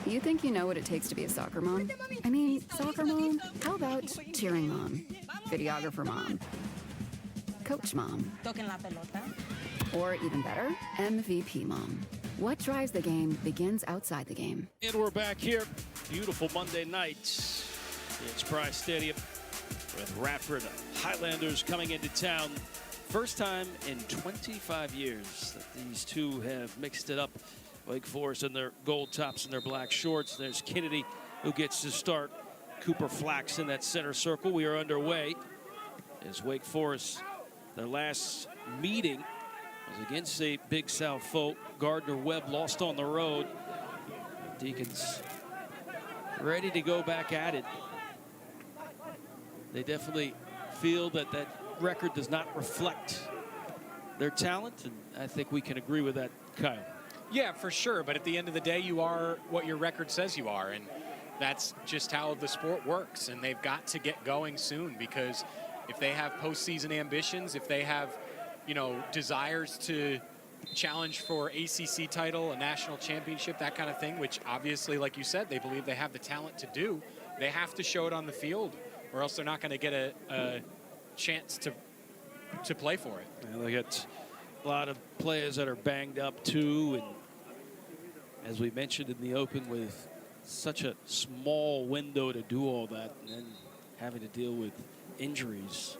You think you know what it takes to be a soccer mom? I mean, soccer mom? How about cheering mom, videographer mom, coach mom, or even better, MVP mom? What drives the game begins outside the game. And we're back here. Beautiful Monday night in Surprise Stadium with Radford Highlanders coming into town. First time in 25 years that these two have mixed it up. WakeForest in their gold tops and their black shorts. There's Kennedy who gets to start. Cooper Flax in that center circle. We are underway as WakeForest, their last meeting was against a Big South foe. Gardner-Webb lost on the road. Deacons ready to go back at it. They definitely feel that that record does not reflect their talent, and I think we can agree with that, Kyle. Yeah, for sure. But at the end of the day, you are what your record says you are. And that's just how the sport works. And they've got to get going soon, because if they have postseason ambitions, if they have, you know, desires to challenge for ACC title, a national championship, that kind of thing, which obviously, like you said, they believe they have the talent to do, they have to show it on the field, or else they're not going to get a chance to play for it. Yeah, they got a lot of players that are banged up too, and as we mentioned in the open, with such a small window to do all that and then having to deal with injuries,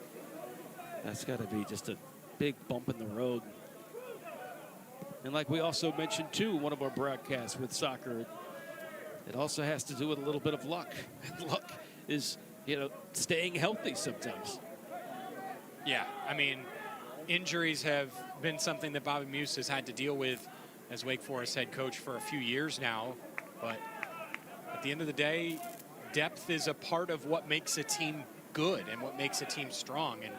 that's got to be just a big bump in the road. And like we also mentioned too, one of our broadcasts with soccer, it also has to do with a little bit of luck. And luck is, you know, staying healthy sometimes. Yeah, I mean, injuries have been something that Bobby Muse has had to deal with as WakeForest head coach for a few years now. But at the end of the day, depth is a part of what makes a team good and what makes a team strong. And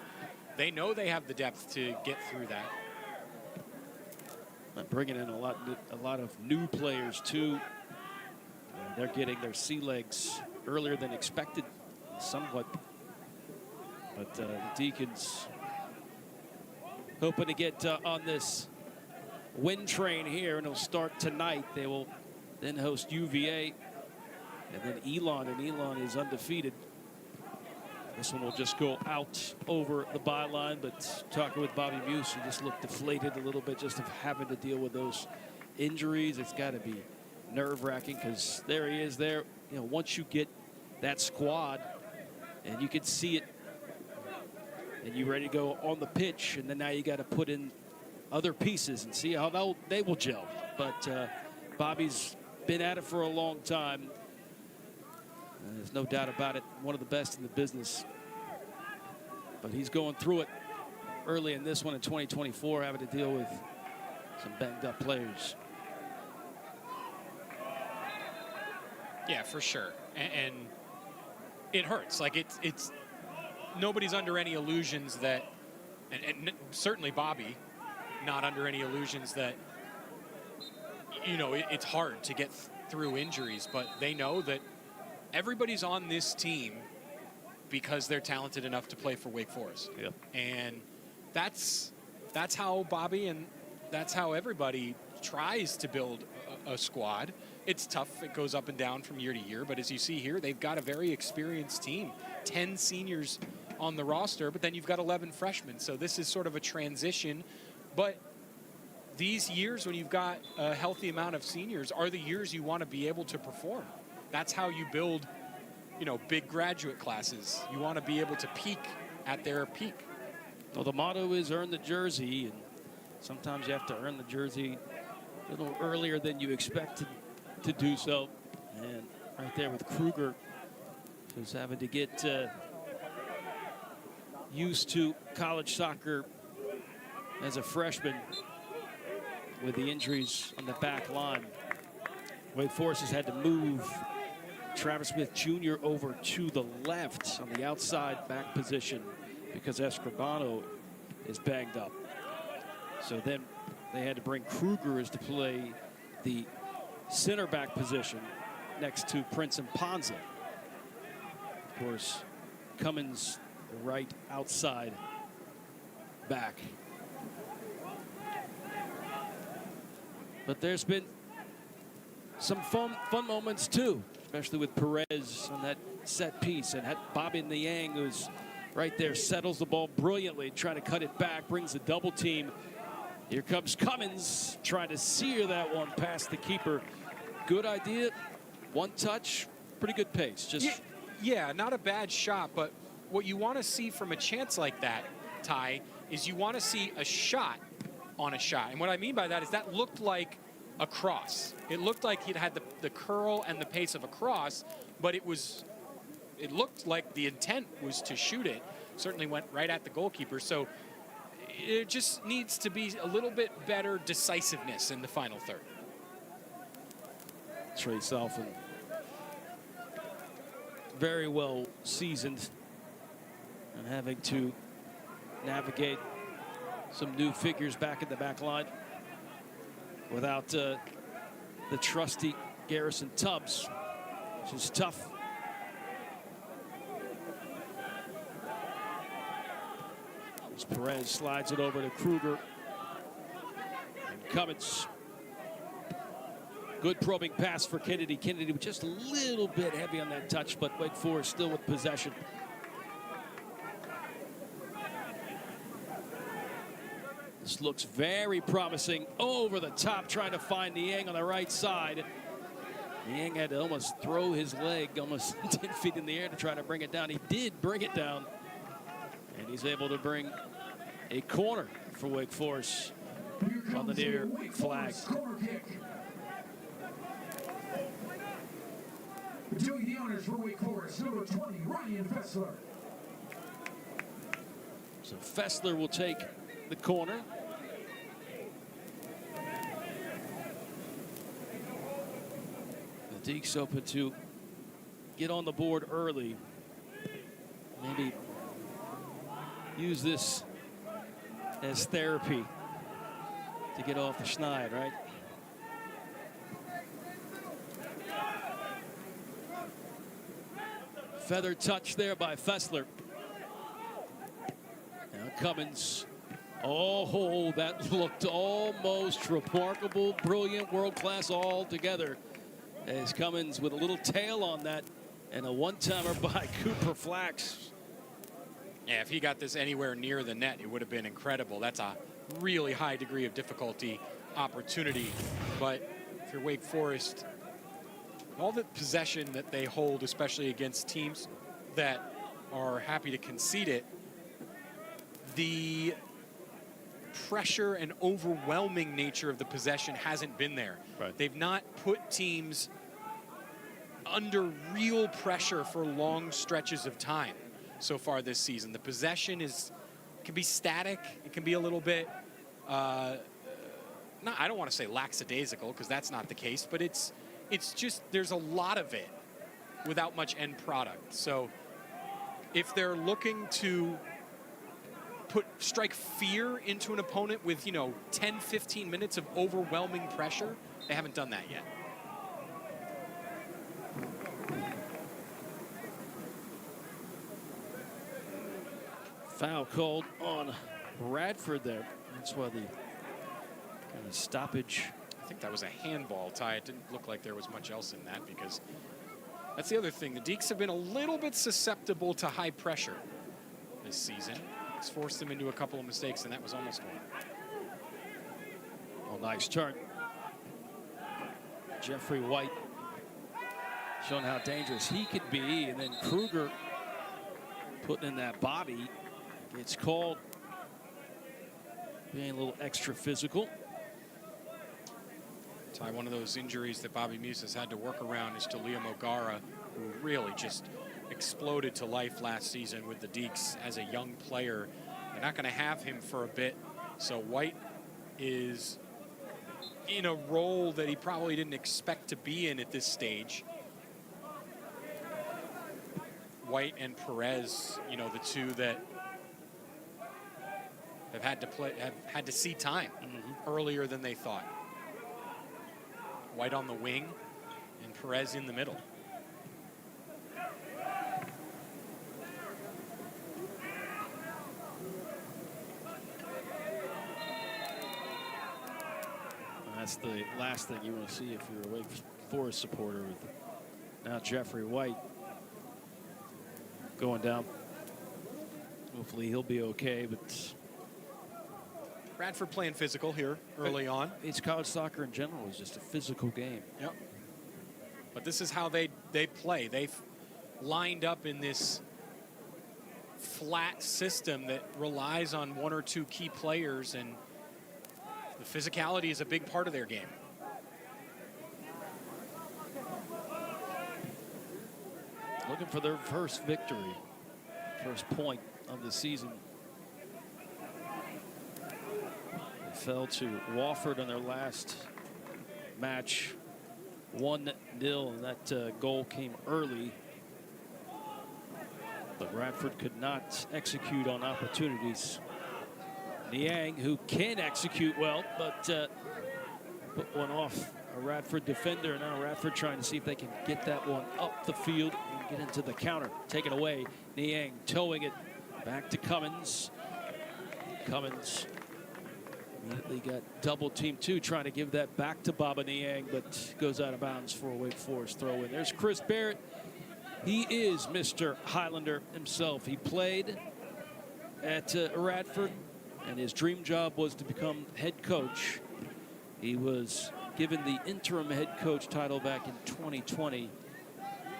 they know they have the depth to get through that. Bringing in a lot of new players too. They're getting their sea legs earlier than expected, somewhat. But the Deacons hoping to get on this win train here, and it'll start tonight. They will then host UVA and then Elon, and Elon is undefeated. This one will just go out over the byline, but talking with Bobby Muse, he just looked deflated a little bit just of having to deal with those injuries. It's got to be nerve-wracking, because there he is there. You know, once you get that squad and you can see it and you're ready to go on the pitch, and then now you got to put in other pieces and see how they will gel. But Bobby's been at it for a long time. There's no doubt about it, one of the best in the business. But he's going through it early in this one in 2024, having to deal with some banged up players. Yeah, for sure. And it hurts. Like, it's nobody's under any illusions that, and certainly Bobby, not under any illusions that, you know, it's hard to get through injuries, but they know that everybody's on this team because they're talented enough to play for WakeForest. Yep. And that's how Bobby and that's how everybody tries to build a squad. It's tough. It goes up and down from year to year, but as you see here, they've got a very experienced team. 10 seniors on the roster, but then you've got 11 freshmen. So this is sort of a transition. But these years, when you've got a healthy amount of seniors, are the years you want to be able to perform. That's how you build, you know, big graduate classes. You want to be able to peak at their peak. Well, the motto is earn the jersey, and sometimes you have to earn the jersey a little earlier than you expect to do so. And right there with Kruger, who's having to get used to college soccer as a freshman with the injuries on the back line. WakeForest has had to move Travis Smith Jr. over to the left on the outside back position because Escribano is banged up. So then they had to bring Kruger to play the center back position next to Prince and Ponza. Of course, Cummins the right outside back. But there's been some fun moments too, especially with Perez on that set piece, and had Bobby Niang, who's right there, settles the ball brilliantly, trying to cut it back, brings the double team. Here comes Cummins, trying to sear that one past the keeper. Good idea, one touch, pretty good pace. Just yeah, not a bad shot, but what you want to see from a chance like that, Ty, is you want to see a shot on a shot. And what I mean by that is that looked like a cross. It looked like he'd had the curl and the pace of a cross, but it looked like the intent was to shoot it. Certainly went right at the goalkeeper. So it just needs to be a little bit better decisiveness in the final third. Trey Selfin, very well seasoned, and having to navigate some new figures back in the back line without the trusty Garrison Tubbs, which is tough. As Perez slides it over to Kruger. And Cummins. Good probing pass for Kennedy. Kennedy was just a little bit heavy on that touch, but WakeForest still with possession. This looks very promising. Over the top, trying to find Niang on the right side. Niang had to almost throw his leg almost 10 feet in the air to try to bring it down. He did bring it down. And he's able to bring a corner for WakeForest on the near flag. Doing the honors for WakeForest, number 20, Ryan Fessler. So Fessler will take the corner. The Deeks open to get on the board early. Maybe use this as therapy to get off the schneid, right? Feather touch there by Fessler. Now Cummins. Oh, that looked almost remarkable, brilliant, world-class all together. As Cummins with a little tail on that, and a one-timer by Cooper Flax. Yeah, if he got this anywhere near the net, it would have been incredible. That's a really high degree of difficulty opportunity. But if you're WakeForest, all the possession that they hold, especially against teams that are happy to concede it, the pressure and overwhelming nature of the possession hasn't been there. Right. They've not put teams under real pressure for long stretches of time so far this season. The possession can be static. It can be a little bit, I don't want to say lackadaisical, because that's not the case, but it's just, there's a lot of it without much end product. So if they're looking to strike fear into an opponent with, 10, 15 minutes of overwhelming pressure, they haven't done that yet. Foul called on Radford there. That's why the kind of stoppage. I think that was a handball, Ty. It didn't look like there was much else in that, because that's the other thing. The Deeks have been a little bit susceptible to high pressure this season. It's forced them into a couple of mistakes, and that was almost one. Oh, nice turn. Jeffrey White showing how dangerous he could be, and then Kruger putting in that body. It's called being a little extra physical. Ty, one of those injuries that Bobby Muse has had to work around is to Liam O'Gara, who really just exploded to life last season with the Deeks as a young player. They're not going to have him for a bit, so White is in a role that he probably didn't expect to be in at this stage. White and Perez, the two that have had to see time earlier than they thought. White on the wing and Perez in the middle. that's the last thing you want to see if you're a Wake Forest supporter. With now Jeffrey White going down. Hopefully he'll be okay, but Radford playing physical here early on. it's college soccer in general is just a physical game. Yep. But this is how they play. They've lined up in this flat system that relies on one or two key players, and the physicality is a big part of their game. Looking for their first victory, first point of the season. They fell to Wofford in their last match, 1-0, and that goal came early. But Radford could not execute on opportunities. Niang, who can execute well, but put one off a Radford defender. Now Radford trying to see if they can get that one up the field and get into the counter. Taken away. Niang towing it back to Cummins. Cummins immediately got double team two, trying to give that back to Baba Niang, but goes out of bounds for a Wake Forest throw in. There's Chris Barrett. He is Mr. Highlander himself. He played at Radford, and his dream job was to become head coach. He was given the interim head coach title back in 2020.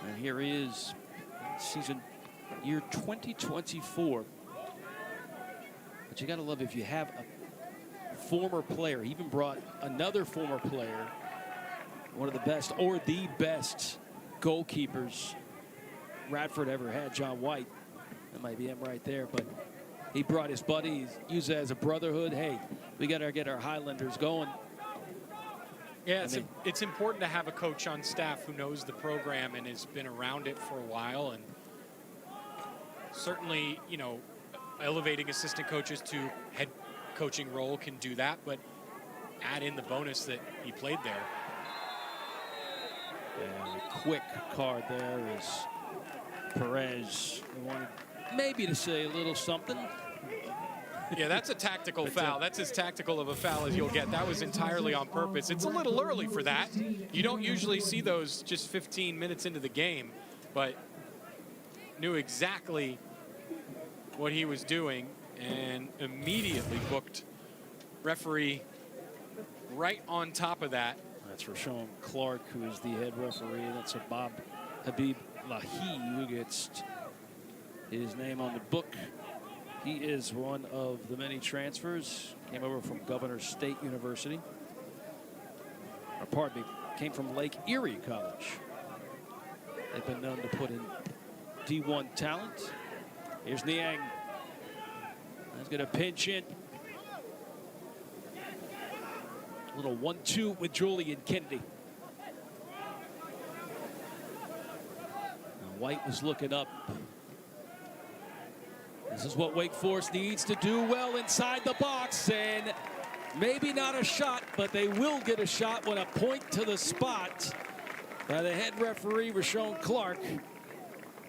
And here he is, season year 2024. But you got to love if you have a former player. He even brought another former player, one of the best or the best goalkeepers Radford ever had, John White. That might be him right there, but he brought his buddy, used it as a brotherhood. Hey, we got to get our Highlanders going. Yeah, it's important to have a coach on staff who knows the program and has been around it for a while. And certainly, you know, elevating assistant coaches to head coaching role can do that, but add in the bonus that he played there. And a quick card there is Perez. He wanted maybe to say a little something. Yeah, that's a tactical foul. That's as tactical of a foul as you'll get. That was entirely on purpose. It's a little early for that. You don't usually see those just 15 minutes into the game, but knew exactly what he was doing and immediately booked. Referee right on top of that. That's Rashawn Clark, who is the head referee. That's a Bob Habib Lahi, who gets his name on the book. He is one of the many transfers. Came over from Governor State University. Or pardon me, came from Lake Erie College. They've been known to put in D1 talent. Here's Niang. He's going to pinch in. A little 1-2 with Julian Kennedy. Now White was looking up. This is what Wake Forest needs to do well inside the box, and maybe not a shot, but they will get a shot when a point to the spot by the head referee, Rashawn Clark,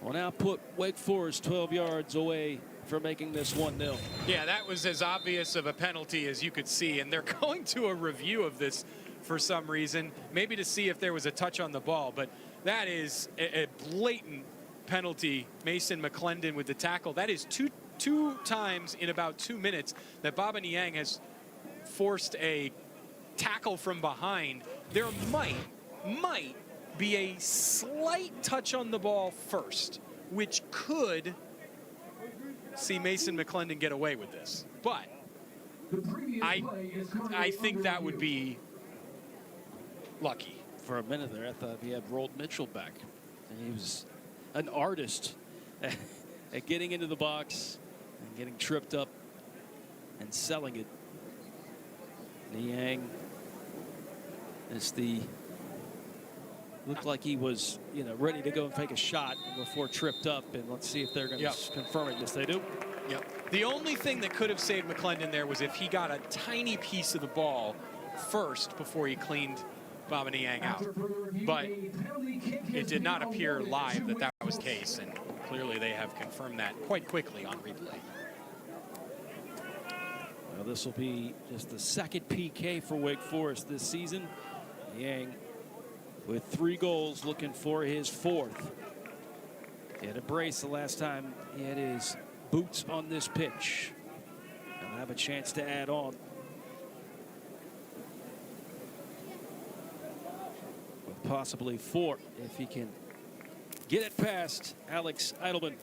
will now put Wake Forest 12 yards away from making this 1-0. Yeah, that was as obvious of a penalty as you could see, and they're going to a review of this for some reason, maybe to see if there was a touch on the ball, but that is a blatant penalty. Mason McClendon with the tackle. That is two times in about 2 minutes that Baba Niang has forced a tackle from behind. There might be a slight touch on the ball first, which could see Mason McClendon get away with this. But I think that would be lucky. For a minute there, I thought he had rolled Mitchell back. And he was an artist at getting into the box and getting tripped up and selling it. Niang is looked like he was, you know, ready to go and take a shot before tripped up. And let's see if they're going to confirm it. Yes, they do. Yep. The only thing that could have saved McClendon there was if he got a tiny piece of the ball first before he cleaned Baba Niang out. But it did not appear live that that was the case, and clearly they have confirmed that quite quickly on replay. Now this will be just the second PK for Wake Forest this season. Yang with 3 goals, looking for his 4th. He had a brace the last time he had his boots on this pitch. He'll have a chance to add on. With possibly 4 if he can get it past Alex Eydelman,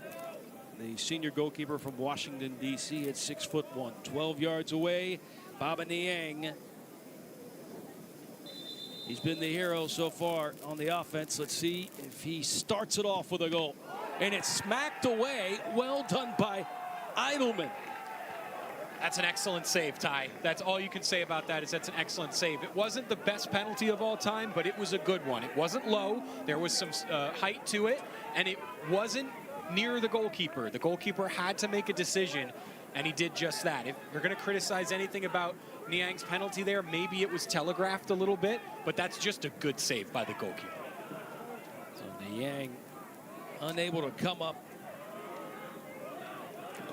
the senior goalkeeper from Washington, D.C. at 6'1", 12 yards away. Baba Niang. He's been the hero so far on the offense. Let's see if he starts it off with a goal. And it's smacked away. Well done by Eydelman. That's an excellent save, Ty. That's all you can say about that is that's an excellent save. It wasn't the best penalty of all time, but it was a good one. It wasn't low. There was some height to it, and it wasn't near the goalkeeper. The goalkeeper had to make a decision, and he did just that. If you're going to criticize anything about Niang's penalty there, maybe it was telegraphed a little bit, but that's just a good save by the goalkeeper. So Niang unable to come up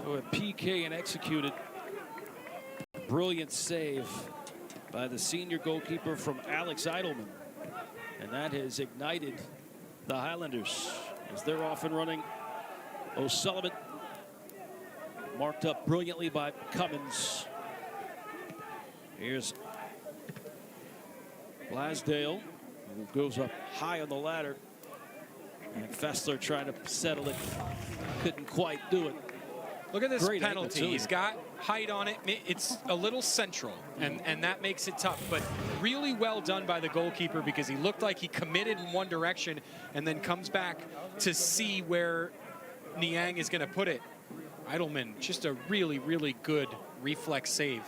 to a PK and executed. Brilliant save by the senior goalkeeper from Alex Eydelman. And that has ignited the Highlanders as they're off and running. O'Sullivan marked up brilliantly by Cummins. Here's Blasdale, who goes up high on the ladder. And Fessler trying to settle it. Couldn't quite do it. Look at this Great penalty. He's got height on it. It's a little central, and that makes it tough. But really well done by the goalkeeper because he looked like he committed in one direction and then comes back to see where Niang is going to put it. Eydelman, just a really, really good reflex save.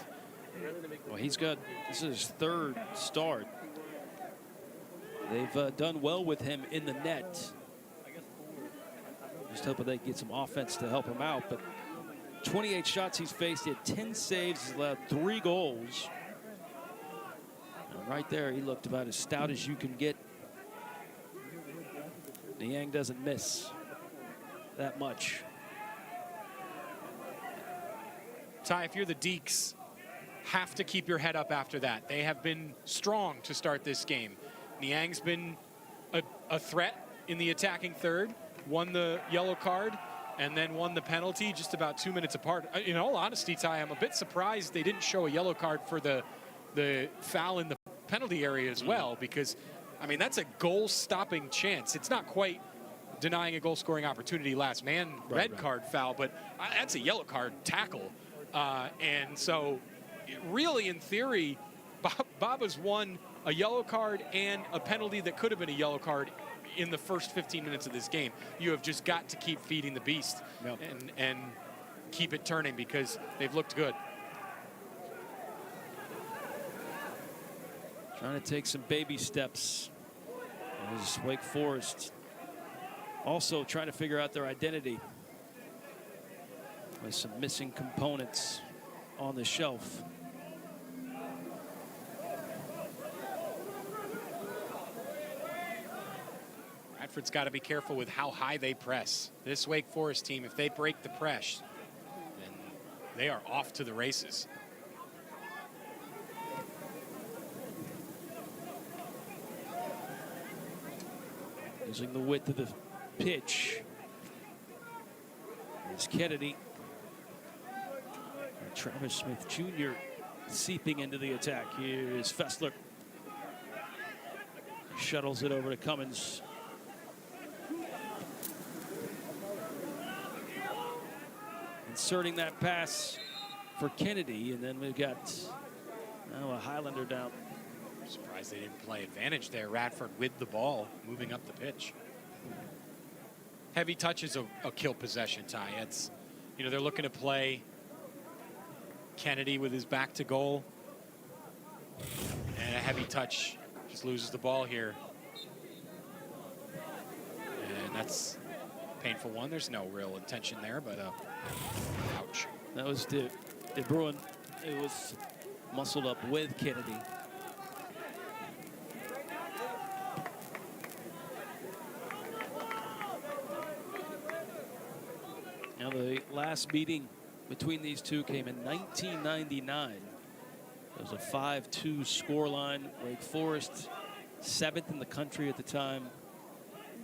Well, this is his 3rd start. They've done well with him in the net. Just hoping they get some offense to help him out. But 28 shots he's faced. He had 10 saves. He's allowed 3 goals. And right there, he looked about as stout as you can get. Niang doesn't miss that much. Ty, if you're the Deeks, have to keep your head up after that. They have been strong to start this game. Niang's been a threat in the attacking third, won the yellow card, and then won the penalty just about 2 minutes apart. In all honesty, Ty, I'm a bit surprised they didn't show a yellow card for the foul in the penalty area as well, because, I mean, that's a goal-stopping chance. It's not quite denying a goal-scoring opportunity last man red card foul, but that's a yellow card tackle. And so, really, in theory, Baba's won a yellow card and a penalty that could have been a yellow card in the first 15 minutes of this game. You have just got to keep feeding the beast and keep it turning because they've looked good. Trying to take some baby steps. As Wake Forest also trying to figure out their identity with some missing components on the shelf. Radford's got to be careful with how high they press. This Wake Forest team, if they break the press, then they are off to the races. Using the width of the pitch is Kennedy. And Travis Smith Jr. seeping into the attack. Here is Fessler. Shuttles it over to Cummins. Inserting that pass for Kennedy, and then we've got now a Highlander down. Surprised they didn't play advantage there. Radford with the ball, moving up the pitch. Heavy touch is a kill possession, Ty. It's, you know, they're looking to play Kennedy with his back to goal. And a heavy touch just loses the ball here. And that's a painful one. There's no real intention there, but ouch. That was De Bruin. It was muscled up with Kennedy. Now the last meeting between these two came in 1999. It was a 5-2 scoreline. Wake Forest, 7th in the country at the time,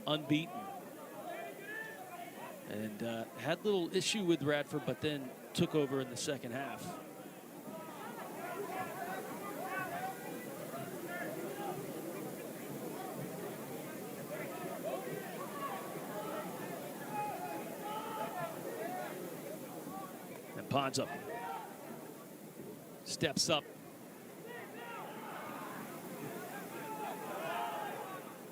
unbeaten. And had a little issue with Radford, but then took over in the second half. And Ponza steps up.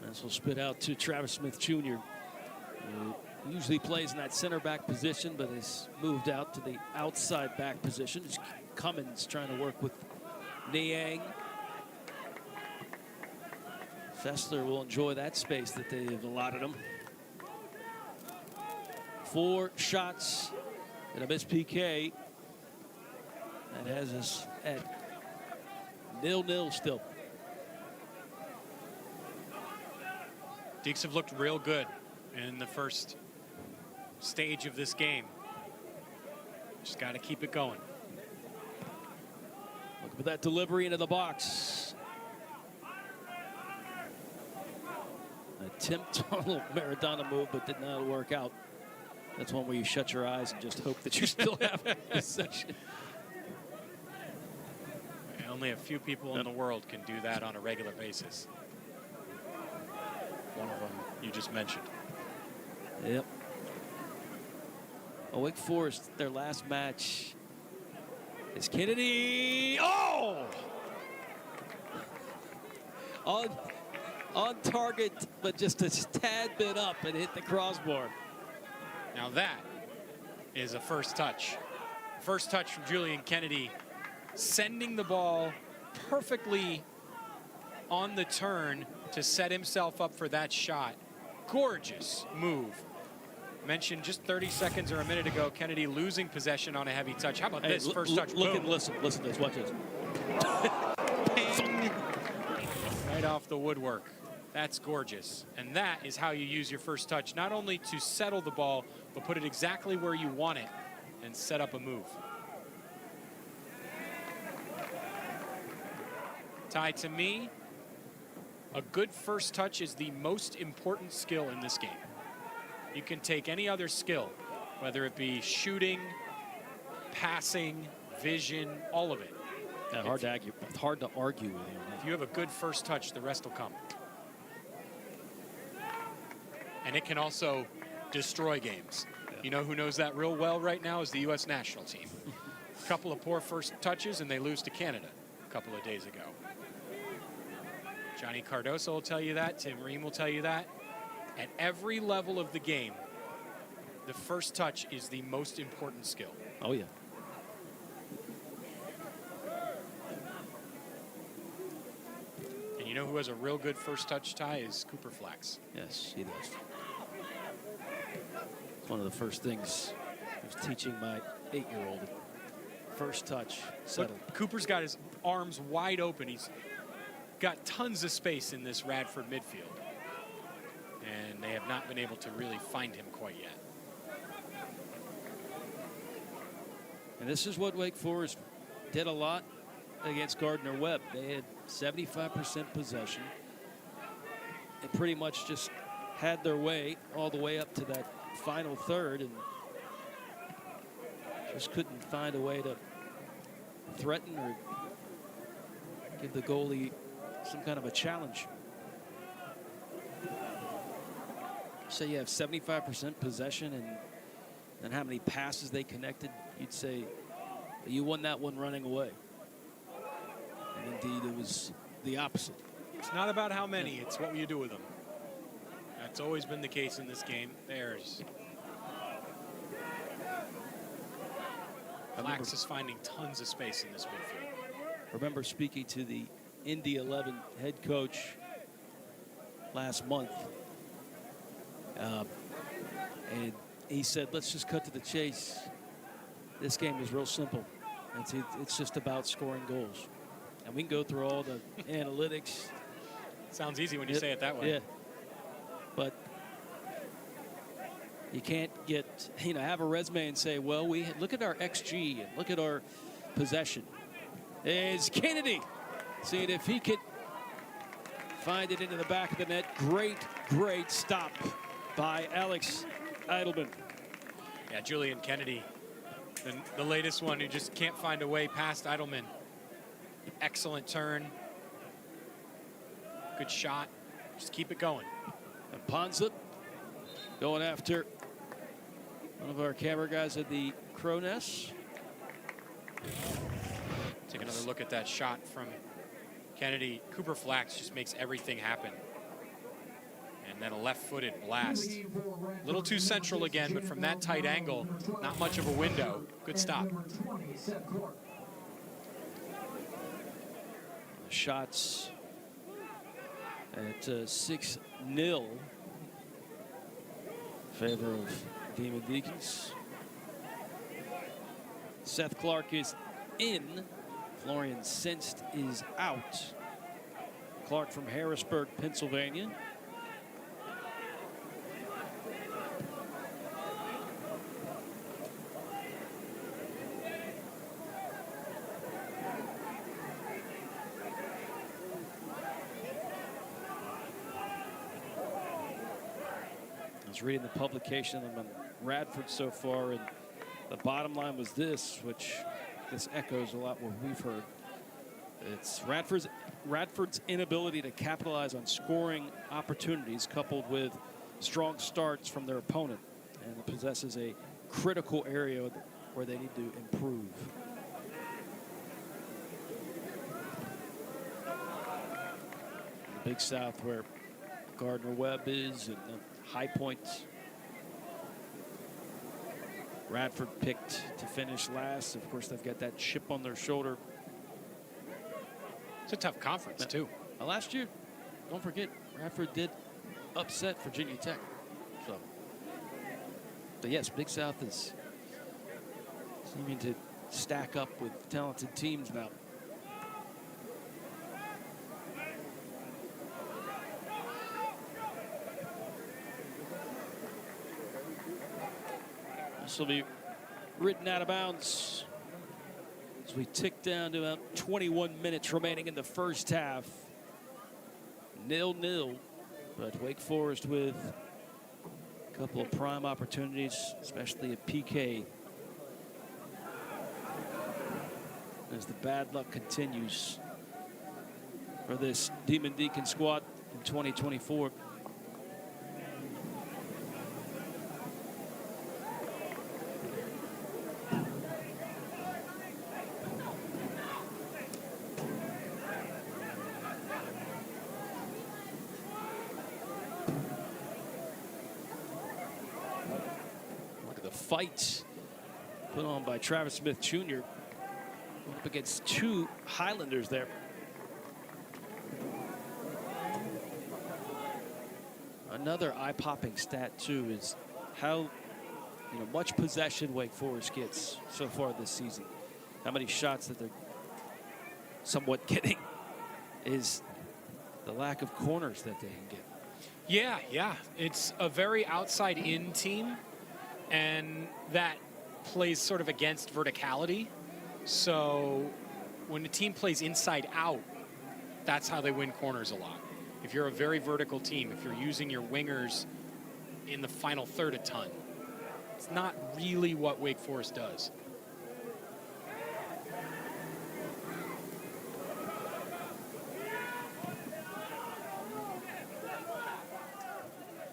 This will spit out to Travis Smith Jr., who usually plays in that center back position, but has moved out to the outside back position. It's Cummins trying to work with Niang. Fessler will enjoy that space that they've allotted him. 4 shots and a missed PK. That has us at 0-0 still. Deeks have looked real good in the first stage of this game. Just got to keep it going. Look at that delivery into the box. Attempt on a little Maradona move, but did not work out. That's one where you shut your eyes and just hope that you still have possession. Only a few people in the world can do that on a regular basis. One of them you just mentioned. Yep. Wake Forest, their last match is Kennedy. Oh! On target, but just a tad bit up and hit the crossbar. Now that is a first touch. First touch from Julian Kennedy, sending the ball perfectly on the turn to set himself up for that shot. Gorgeous move. Mentioned just 30 seconds or a minute ago, Kennedy losing possession on a heavy touch. How about this first touch? Look and listen to this. Watch this. Ping. Right off the woodwork. That's gorgeous. And that is how you use your first touch, not only to settle the ball, but put it exactly where you want it and set up a move. Ty, to me, a good first touch is the most important skill in this game. You can take any other skill, whether it be shooting, passing, vision, all of it. Yeah, hard to argue with you. If you have a good first touch, the rest will come. And it can also destroy games. Yeah. You know who knows that real well right now is the U.S. national team. A couple of poor first touches and they lose to Canada a couple of days ago. Johnny Cardoso will tell you that. Tim Ream will tell you that. At every level of the game, the first touch is the most important skill. Oh, yeah. And you know who has a real good first touch, Ty, is Cooper Flax. Yes, he does. It's one of the first things I was teaching my 8-year-old. First touch, settle. Look, Cooper's got his arms wide open. He's got tons of space in this Radford midfield. And they have not been able to really find him quite yet. And this is what Wake Forest did a lot against Gardner-Webb. They had 75% possession and pretty much just had their way all the way up to that final third and just couldn't find a way to threaten or give the goalie some kind of a challenge. So you have 75% possession and then how many passes they connected, you'd say you won that one running away. And indeed, it was the opposite. It's not about how many, it's what you do with them. That's always been the case in this game. There's Flax is finding tons of space in this midfield. I remember speaking to the Indy 11 head coach last month. And he said, let's just cut to the chase. This game is real simple. It's just about scoring goals. And we can go through all the analytics. Sounds easy when you say it that way. Yeah. But You can't get, have a resume and say, well, we look at our XG and look at our possession. Is Kennedy seeing if he could find it into the back of the net. Great stop by Alex Eydelman. Yeah, Julian Kennedy, the latest one who just can't find a way past Eydelman. Excellent turn. Good shot. Just keep it going. And Ponza going after one of our camera guys at the Crow Nest. Take another look at that shot from Kennedy. Cooper Flax just makes everything happen. And then a left-footed blast. A little too central again, but from that tight angle, not much of a window. Good stop. Shots at 6-0 favor of Demon Deacons. Seth Clark is in. Florian Senst is out. Clark from Harrisburg, Pennsylvania. I was reading the publication on Radford so far, and the bottom line was this, which this echoes a lot what we've heard. It's Radford's inability to capitalize on scoring opportunities coupled with strong starts from their opponent, and it possesses a critical area where they need to improve. The Big South, where Gardner Webb is, and the High Point. Radford picked to finish last. Of course, they've got that chip on their shoulder. It's a tough conference, too. Last year, don't forget, Radford did upset Virginia Tech. So, but yes, Big South is seeming to stack up with talented teams now. This will be written out of bounds as we tick down to about 21 minutes remaining in the first half. 0-0, but Wake Forest with a couple of prime opportunities, especially a PK, as the bad luck continues for this Demon Deacon squad in 2024. Fight put on by Travis Smith Jr. up against two Highlanders there. Another eye-popping stat too is how much possession Wake Forest gets so far this season. How many shots that they're somewhat getting is the lack of corners that they can get. Yeah, it's a very outside-in team. And that plays sort of against verticality. So when a team plays inside out, that's how they win corners a lot. If you're a very vertical team, if you're using your wingers in the final third a ton, it's not really what Wake Forest does.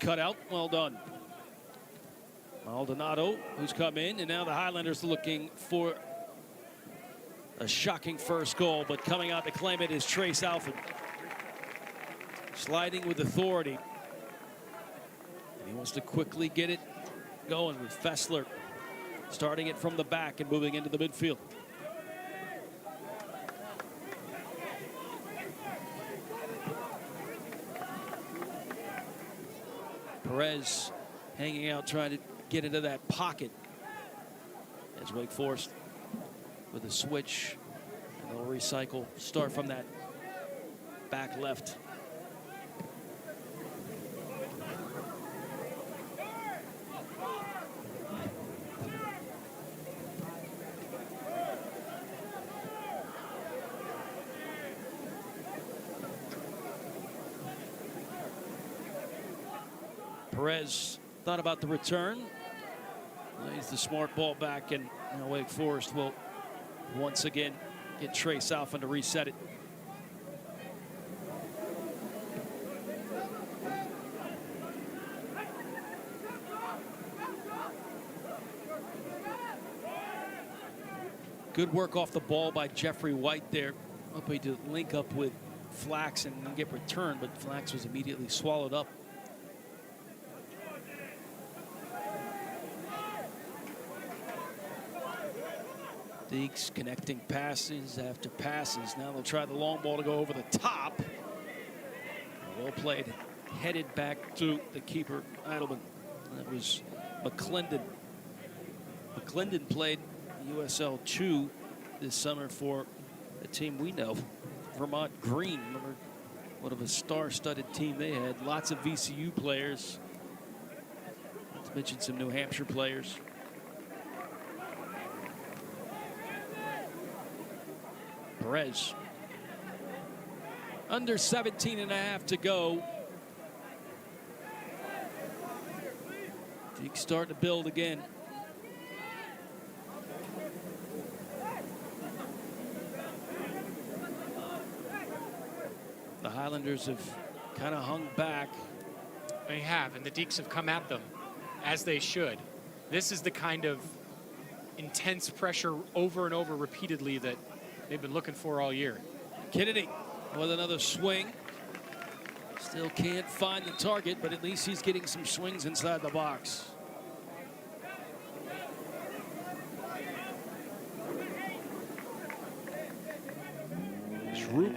Cut out, well done. Maldonado, who's come in, and now the Highlanders looking for a shocking first goal, but coming out to claim it is Trace Alford. Sliding with authority. And he wants to quickly get it going with Fessler, starting it from the back and moving into the midfield. Perez hanging out, trying to get into that pocket as Wake Forest with a switch, and they'll recycle, start from that back left. Perez thought about the return. Lays the smart ball back, and now Wake Forest will once again get Trace Alphen to reset it. Good work off the ball by Jeffrey White there. Hoping to link up with Flax and get returned, but Flax was immediately swallowed up. Deeks connecting passes after passes. Now they'll try the long ball to go over the top. Well played. Headed back to the keeper, Eydelman. That was McClendon. McClendon played USL 2 this summer for a team we know, Vermont Green. Remember, what of a star-studded team they had. Lots of VCU players. Not to mention some New Hampshire players. Perez. Under 17.5 to go. Deeks starting to build again. The Highlanders have kind of hung back. They have, and the Deeks have come at them as they should. This is the kind of intense pressure over and over repeatedly that they've been looking for all year. Kennedy with another swing. Still can't find the target, but at least he's getting some swings inside the box. Roop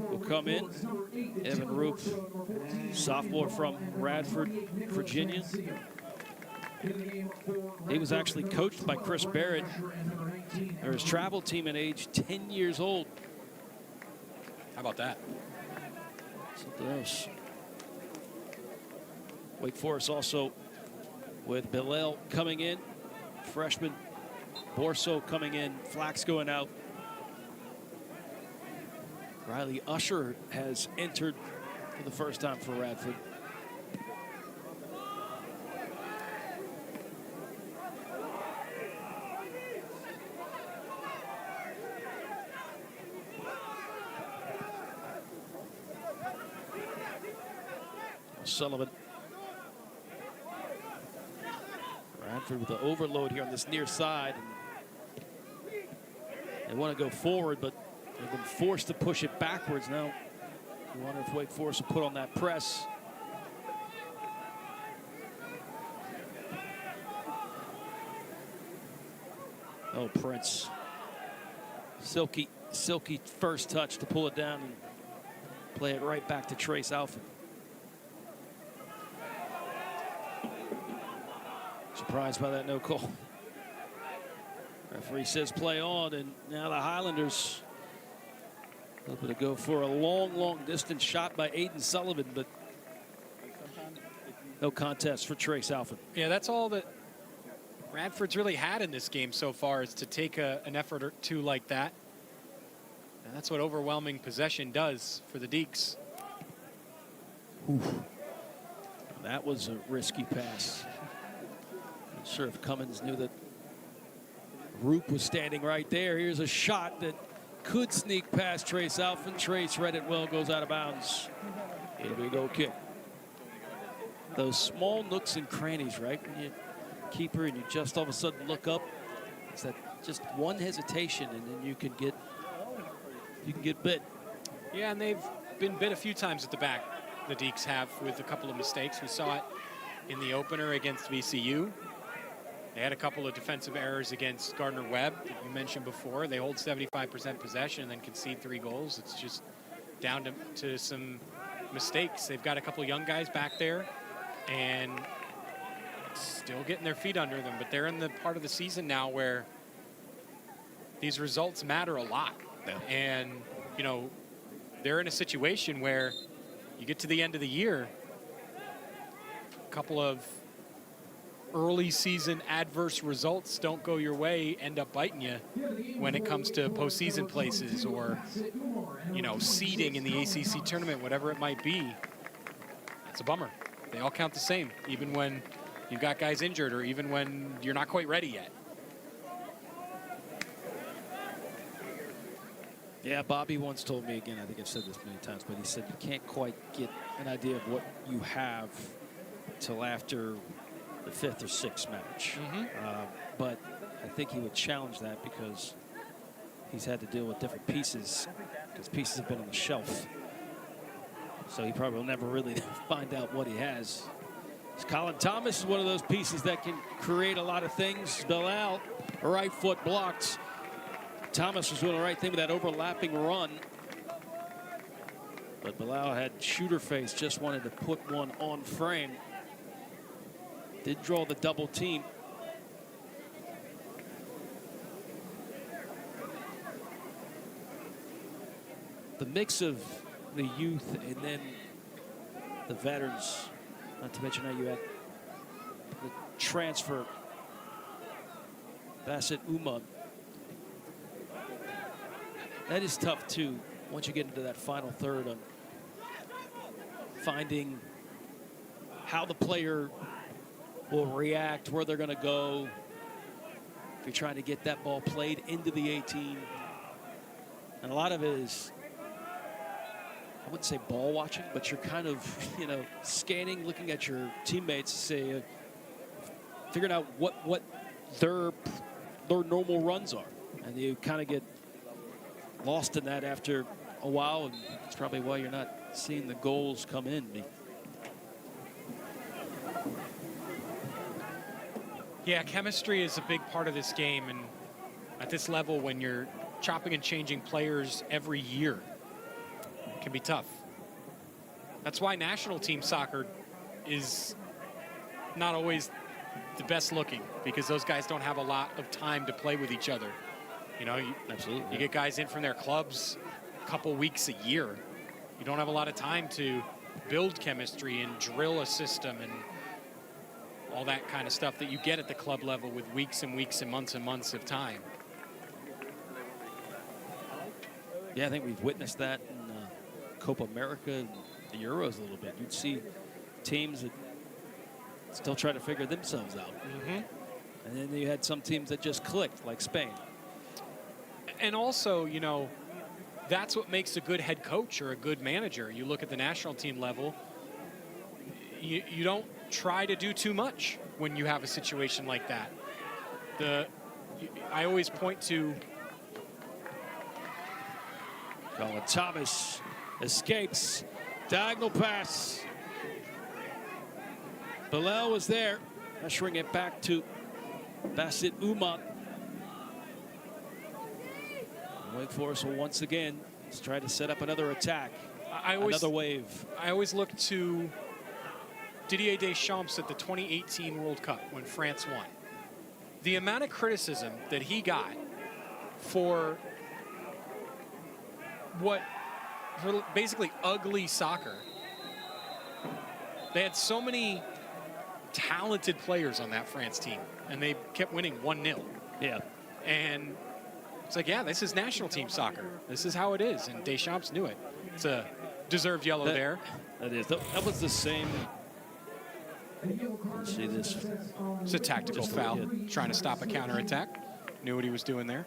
will come in. Evan Roop, sophomore from Radford, Virginia. He was actually coached by Chris Barrett, or his travel team at age 10 years old. How about that? Something else. Wake Forest also with Bilal coming in, freshman. Borso coming in, Flax going out. Riley Usher has entered for the first time for Radford. Sullivan. Radford with the overload here on this near side. They want to go forward, but they've been forced to push it backwards now. I wonder if Wake Forest will put on that press. Oh, Prince. Silky first touch to pull it down and play it right back to Trace Alphen. Surprised by that no call. Referee says play on, and now the Highlanders hoping to go for a long distance shot by Aiden Sullivan, but no contest for Trace Alphen. Yeah, that's all that Radford's really had in this game so far, is to take an effort or two like that. And that's what overwhelming possession does for the Deeks. Oof. That was a risky pass. Not sure if Cummins knew that Roop was standing right there. Here's a shot that could sneak past Trace Alphen. Trace read it well, goes out of bounds. It'll be a goal kick. Those small nooks and crannies, right? When you keeper and you just all of a sudden look up, it's that just one hesitation and then you can get bit. Yeah, and they've been bit a few times at the back. The Deeks have, with a couple of mistakes. We saw it in the opener against VCU. They had a couple of defensive errors against Gardner-Webb that you mentioned before. They hold 75% possession and then concede 3 goals. It's just down to some mistakes. They've got a couple of young guys back there and still getting their feet under them, but they're in the part of the season now where these results matter a lot. Yeah. And, you know, they're in a situation where you get to the end of the year, a couple of early season adverse results don't go your way, end up biting you when it comes to postseason places or, you know, seeding in the ACC tournament, whatever it might be. It's a bummer. They all count the same, even when you've got guys injured or even when you're not quite ready yet. Yeah, Bobby once told me, again, I think I've said this many times, but he said you can't quite get an idea of what you have until after the 5th or 6th match. But I think he would challenge that because he's had to deal with different pieces, because pieces have been on the shelf. So he probably will never really find out what he has. Colin Thomas is one of those pieces that can create a lot of things. Bilal, right foot blocked. Thomas was doing the right thing with that overlapping run. But Bilal had shooter face, just wanted to put one on frame. Did draw the double team. The mix of the youth and then the veterans, not to mention how you had the transfer, Bassett Umar. That is tough too, once you get into that final third, on finding how the player will react, where they're going to go. If you're trying to get that ball played into the 18. And a lot of it is, I wouldn't say ball watching, but you're kind of, you know, scanning, looking at your teammates to say, figuring out what their normal runs are. And you kind of get lost in that after a while, and it's probably why you're not seeing the goals come in. Yeah, chemistry is a big part of this game, and at this level, when you're chopping and changing players every year, it can be tough. That's why national team soccer is not always the best looking, because those guys don't have a lot of time to play with each other. You know, Absolutely. You get guys in from their clubs a couple weeks a year. You don't have a lot of time to build chemistry and drill a system and all that kind of stuff that you get at the club level with weeks and weeks and months of time. Yeah, I think we've witnessed that in Copa America and the Euros a little bit. You'd see teams that still try to figure themselves out. And then you had some teams that just clicked, like Spain. And also, you know, that's what makes a good head coach or a good manager. You look at the national team level, you don't try to do too much when you have a situation like that. I always point to Colin Thomas escapes, diagonal pass. Bilal was there, ushering it back to Bassett Umar. WakeForest will once again try to set up another attack, another wave. I always look to Didier Deschamps at the 2018 World Cup when France won. The amount of criticism that he got for basically ugly soccer. They had so many talented players on that France team, and they kept winning 1-0. Yeah. And it's like, yeah, this is national team soccer. This is how it is, and Deschamps knew it. It's a deserved yellow there. That is. That was the same. Let's see this. It's a tactical foul, trying to stop a counterattack. Knew what he was doing there.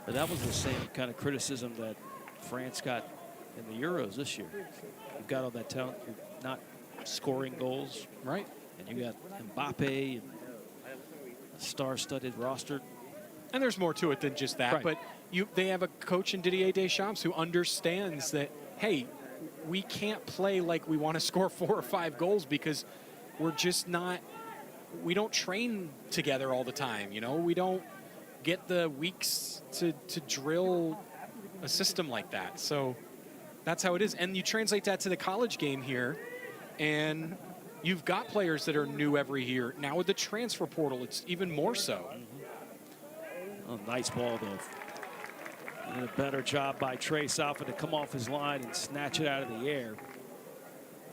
But that was the same kind of criticism that France got in the Euros this year. You've got all that talent, you're not scoring goals. Right. And you got Mbappe and a star-studded roster. And there's more to it than just that. Right. But they have a coach in Didier Deschamps who understands that, hey, we can't play like we want to score 4 or 5 goals because we're just not, we don't train together all the time. You know, we don't get the weeks to drill a system like that. So that's how it is. And you translate that to the college game here, and you've got players that are new every year. Now with the transfer portal, it's even more so. Oh, nice ball, though. And a better job by Trace Alpha to come off his line and snatch it out of the air.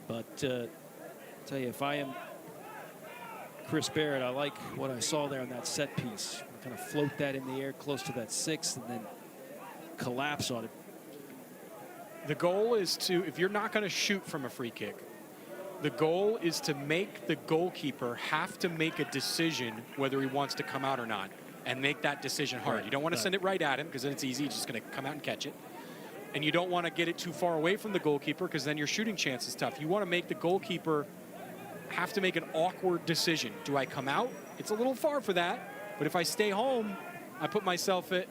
But I'll tell you, if I am Chris Barrett, I like what I saw there on that set piece. Kind of float that in the air close to that 6th and then collapse on it. The goal is to, if you're not going to shoot from a free kick, The goal is to make the goalkeeper have to make a decision whether he wants to come out or not, and make that decision hard. You don't want to send it right at him, because then it's easy. He's just going to come out and catch it. And you don't want to get it too far away from the goalkeeper, because then your shooting chance is tough. You want to make the goalkeeper have to make an awkward decision. Do I come out? It's a little far for that. But if I stay home, I put myself at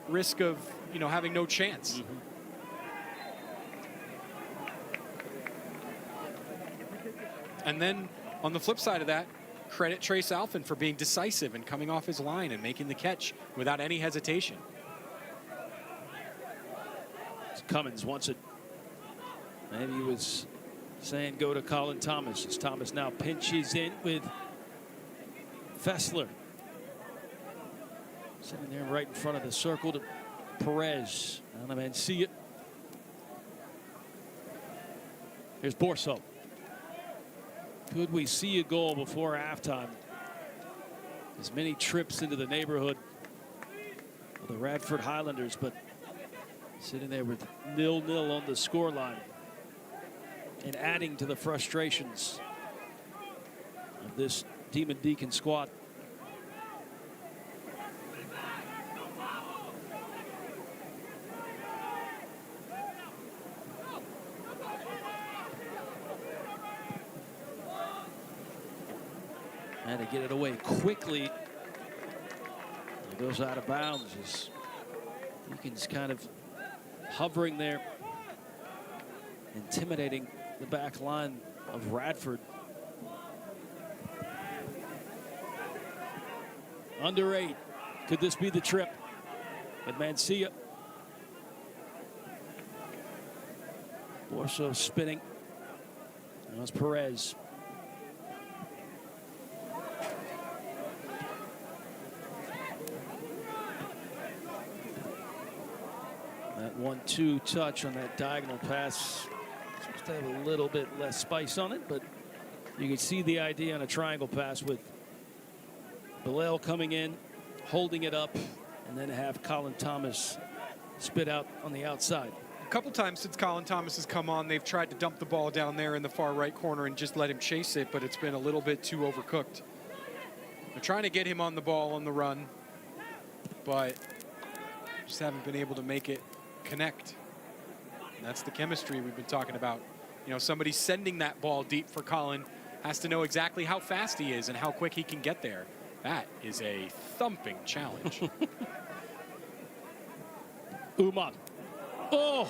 risk of, you know, having no chance. And then on the flip side of that, credit Trace Alfin for being decisive and coming off his line and making the catch without any hesitation. Cummins wants it. Maybe he was saying go to Colin Thomas, as Thomas now pinches in with Fessler. Sitting there right in front of the circle to Perez. And see it. Here's Borso. Could we see a goal before halftime? As many trips into the neighborhood of the Radford Highlanders, but sitting there with 0-0 on the scoreline and adding to the frustrations of this Demon Deacon squad. And to get it away quickly. It goes out of bounds as Deacon's kind of hovering there, intimidating the back line of Radford. Under 8. Could this be the trip? With Mancia. Borso spinning. That was Perez. That 1-2 touch on that diagonal pass. Supposed to have a little bit less spice on it, but you can see the idea on a triangle pass with Bilal coming in, holding it up, and then have Colin Thomas spit out on the outside. A couple times since Colin Thomas has come on, they've tried to dump the ball down there in the far right corner and just let him chase it, but it's been a little bit too overcooked. They're trying to get him on the ball on the run, but just haven't been able to make it connect. And that's the chemistry we've been talking about. You know, somebody sending that ball deep for Colin has to know exactly how fast he is and how quick he can get there. That is a thumping challenge. Uman. Oh!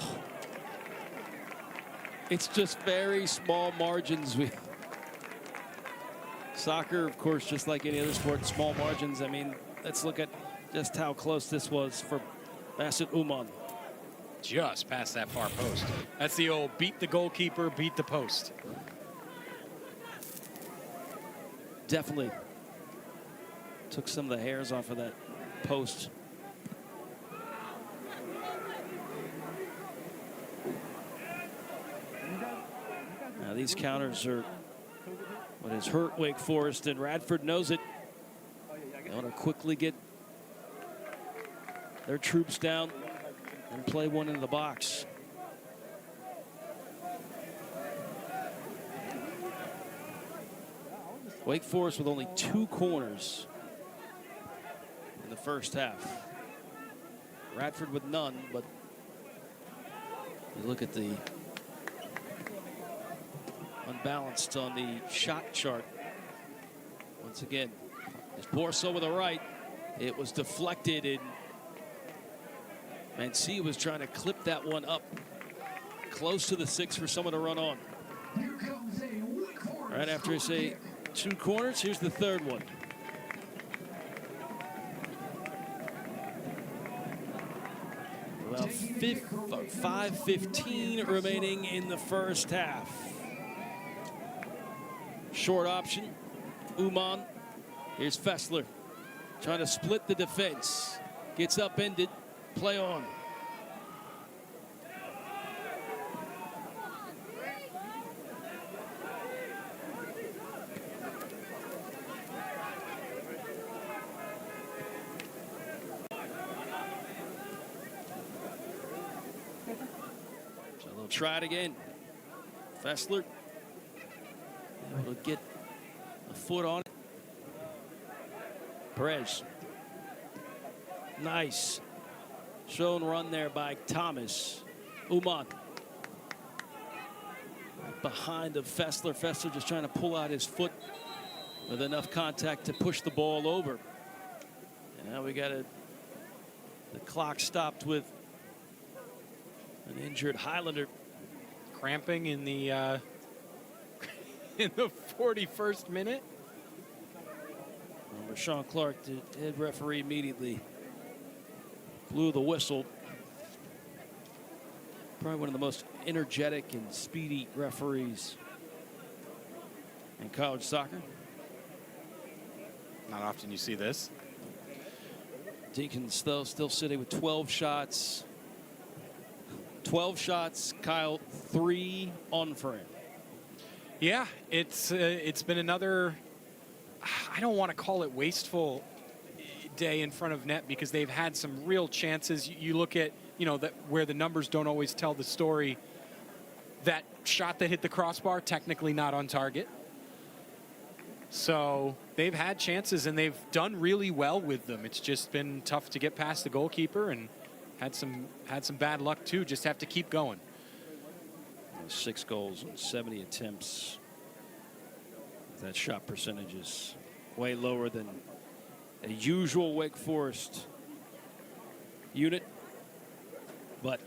It's just very small margins. Soccer, of course, just like any other sport, small margins. I mean, let's look at just how close this was for Bassett Uman. Just past that far post. That's the old beat the goalkeeper, beat the post. Definitely took some of the hairs off of that post. Now these counters are what has hurt Wake Forest, and Radford knows it. They want to quickly get their troops down and play one into the box. Wake Forest with only 2 corners in the first half. Radford with none, but you look at the unbalanced on the shot chart. Once again, there's Borso with a right. It was deflected, and Mancia was trying to clip that one up close to the 6 for someone to run on. Right after I say 2 corners, here's the third one. About 5:15 remaining in the first half. Short option, Uman. Here's Fessler trying to split the defense. Gets upended. Play on. So they'll try it again. Fessler Able to get a foot on it. Perez. Nice. Shown run there by Thomas. Uman. Behind of Fessler. Fessler just trying to pull out his foot with enough contact to push the ball over. And now we got the clock stopped with an injured Highlander. Cramping in the in the 41st minute. Well, Sean Clark, the head referee, immediately blew the whistle. Probably one of the most energetic and speedy referees in college soccer. Not often you see this. Deacons, though, still sitting with 12 shots. 12 shots, Kyle, 3 on for him. Yeah, it's been another, I don't want to call it wasteful day in front of net, because they've had some real chances. You look at, that where the numbers don't always tell the story. That shot that hit the crossbar, technically not on target. So they've had chances and they've done really well with them. It's just been tough to get past the goalkeeper, and had some bad luck too. Just have to keep going. 6 goals and 70 attempts. That shot percentage is way lower than a usual Wake Forest unit. But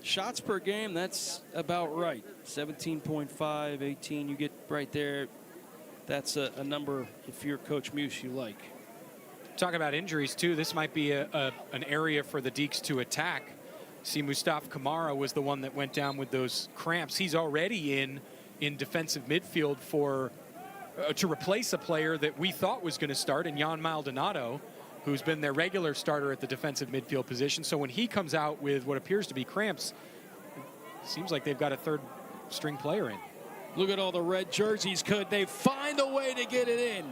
shots per game, that's about right. 17.5, 18, you get right there. That's a number, if you're Coach Muse, you like. Talk about injuries, too. This might be an area for the Deeks to attack. See, Mustafa Kamara was the one that went down with those cramps. He's already in defensive midfield to replace a player that we thought was going to start, in Jan Maldonado, who's been their regular starter at the defensive midfield position. So when he comes out with what appears to be cramps, it seems like they've got a third-string player in. Look at all the red jerseys. Could they find a way to get it in?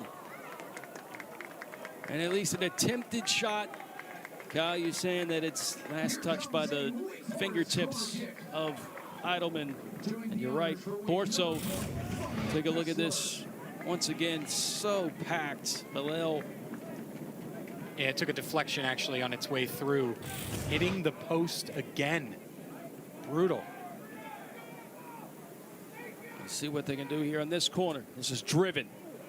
And at least an attempted shot. Kyle, you're saying that it's last touched by the fingertips of Eydelman. And you're right, Borso. Take a look at this. Once again, so packed. Bilal. Yeah, it took a deflection actually on its way through. Hitting the post again. Brutal. Let's see what they can do here on this corner. This is driven.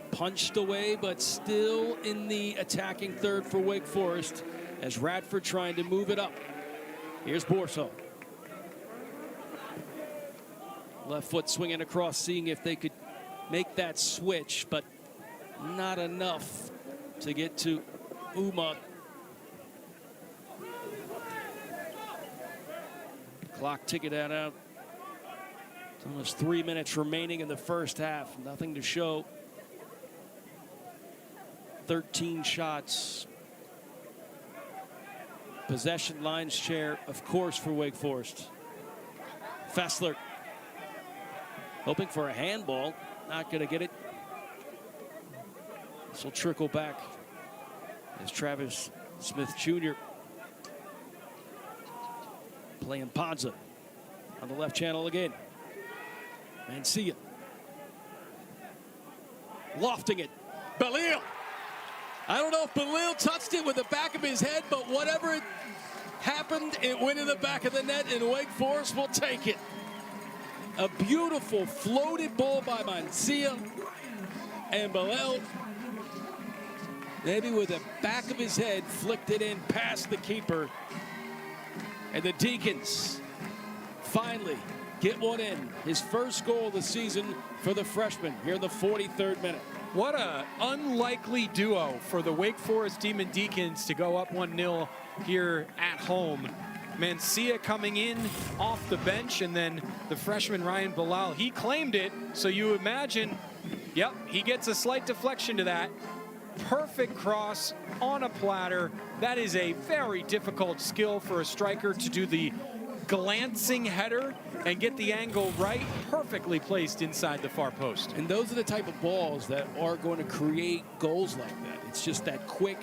Punched away, but still in the attacking third for Wake Forest, as Radford trying to move it up. Here's Borso. Left foot swinging across, seeing if they could make that switch, but not enough to get to Uma. Clock ticking that out. It's almost 3 minutes remaining in the first half. Nothing to show. 13 shots. Possession lines share, of course, for Wake Forest. Fessler hoping for a handball. Not going to get it. This will trickle back as Travis Smith Jr. playing Ponza on the left channel again. Mancia lofting it. Belil. I don't know if Belil touched it with the back of his head, but whatever it happened, it went in the back of the net, and Wake Forest will take it. A beautiful floated ball by Mancia, and Belil, maybe with the back of his head, flicked it in past the keeper. And the Deacons finally get one in. His first goal of the season for the freshman here in the 43rd minute. What a unlikely duo for the Wake Forest Demon Deacons to go up 1-0 here at home. Mancia coming in off the bench, and then the freshman Ryan Bilal, he claimed it, so you imagine, yep, he gets a slight deflection to that. Perfect cross on a platter. That is a very difficult skill for a striker to do the glancing header and get the angle right, perfectly placed inside the far post. And those are the type of balls that are going to create goals like that. It's just that quick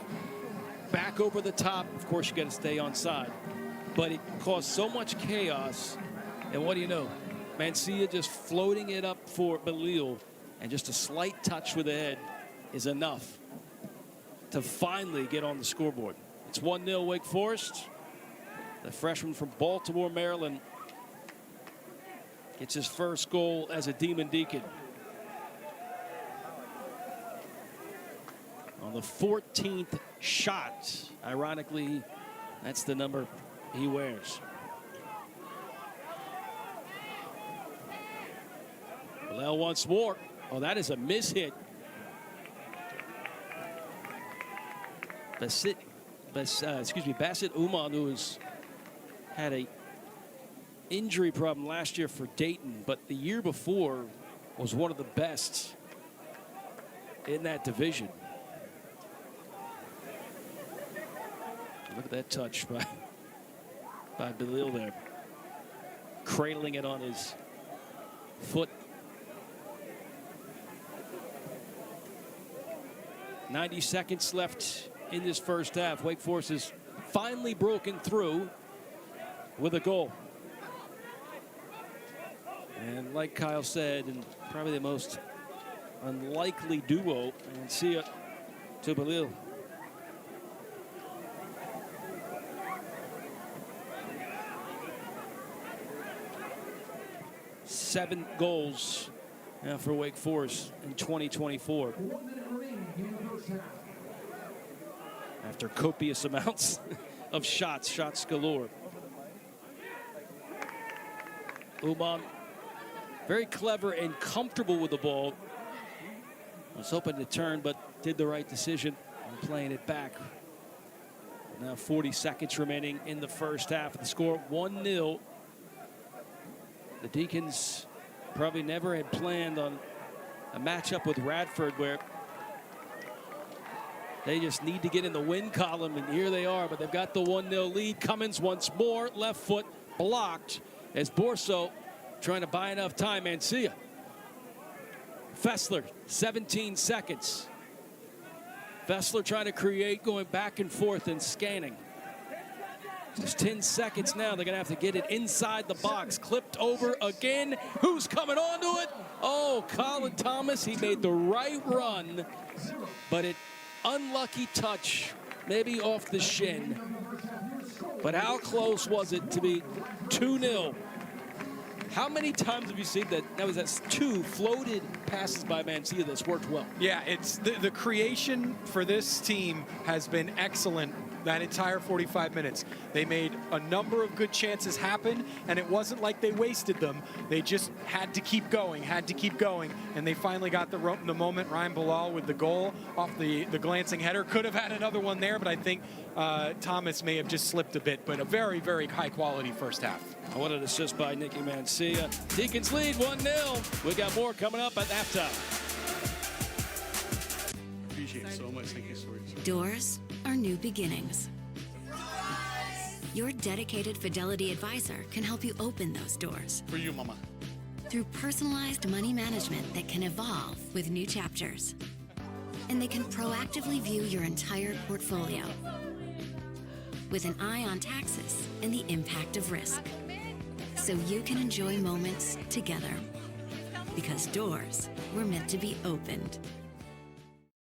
back over the top. Of course, you got to stay on side, but it caused so much chaos. And what do you know? Mancia just floating it up for Belil, and just a slight touch with the head is enough to finally get on the scoreboard. It's 1-0 Wake Forest. The freshman from Baltimore, Maryland, gets his first goal as a Demon Deacon. On the 14th shot, ironically, that's the number he wears. Belil once more. Oh, that is a mishit. Bassett Uman, who has had a injury problem last year for Dayton, but the year before was one of the best in that division. Look at that touch by Belil there, cradling it on his foot. 90 seconds left in this first half. Wake Forest has finally broken through with a goal. And like Kyle said, and probably the most unlikely duo, and see it to Belil. Seven goals now for Wake Forest in 2024. 1 minute remaining in the first half. After copious amounts of shots galore. Uman, very clever and comfortable with the ball. Was hoping to turn, but did the right decision in playing it back. Now 40 seconds remaining in the first half. The score 1-0. The Deacons probably never had planned on a matchup with Radford where they just need to get in the win column, and here they are, but they've got the 1-0 lead. Cummins once more, left foot blocked as Borso trying to buy enough time. Mancia. Fessler, 17 seconds. Fessler trying to create, going back and forth and scanning. Just 10 seconds now. They're going to have to get it inside the box. Clipped over again. Who's coming onto it? Oh, Colin Thomas. He made the right run, but it unlucky touch, maybe off the shin. But how close was it to be 2-0? How many times have you seen that? That's two floated passes by Mancia that's worked well. Yeah, it's the creation for this team has been excellent that entire 45 minutes. They made a number of good chances happen, and it wasn't like they wasted them. They just had to keep going, and they finally got the moment. Ryan Bilal with the goal off the glancing header. Could have had another one there, but I think Thomas may have just slipped a bit, but a very, very high-quality first half. What an assist by Nicky Mancia. Deacons lead 1-0. We got more coming up at halftime. Appreciate it so much. Thank you so much. Doors are new beginnings. Your dedicated Fidelity advisor can help you open those doors. For you, Mama. Through personalized money management that can evolve with new chapters. And they can proactively view your entire portfolio with an eye on taxes and the impact of risk. So you can enjoy moments together. Because doors were meant to be opened.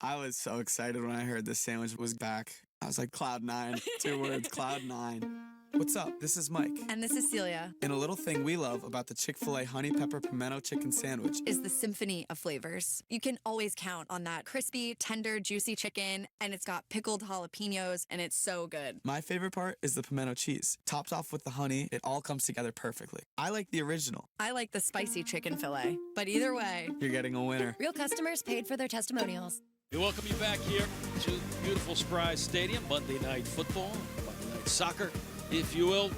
I was so excited when I heard this sandwich was back. I was like, Cloud 9. 2 words, Cloud 9. What's up? This is Mike. And this is Celia. And a little thing we love about the Chick-fil-A Honey Pepper Pimento Chicken Sandwich Is the symphony of flavors. You can always count on that crispy, tender, juicy chicken, and it's got pickled jalapenos, and it's so good. My favorite part is the pimento cheese. Topped off with the honey, it all comes together perfectly. I like the original. I like the spicy chicken fillet, but either way, You're getting a winner. Real customers paid for their testimonials. We welcome you back here to beautiful Surprise Stadium. Monday Night Football, Monday Night Soccer, if you will.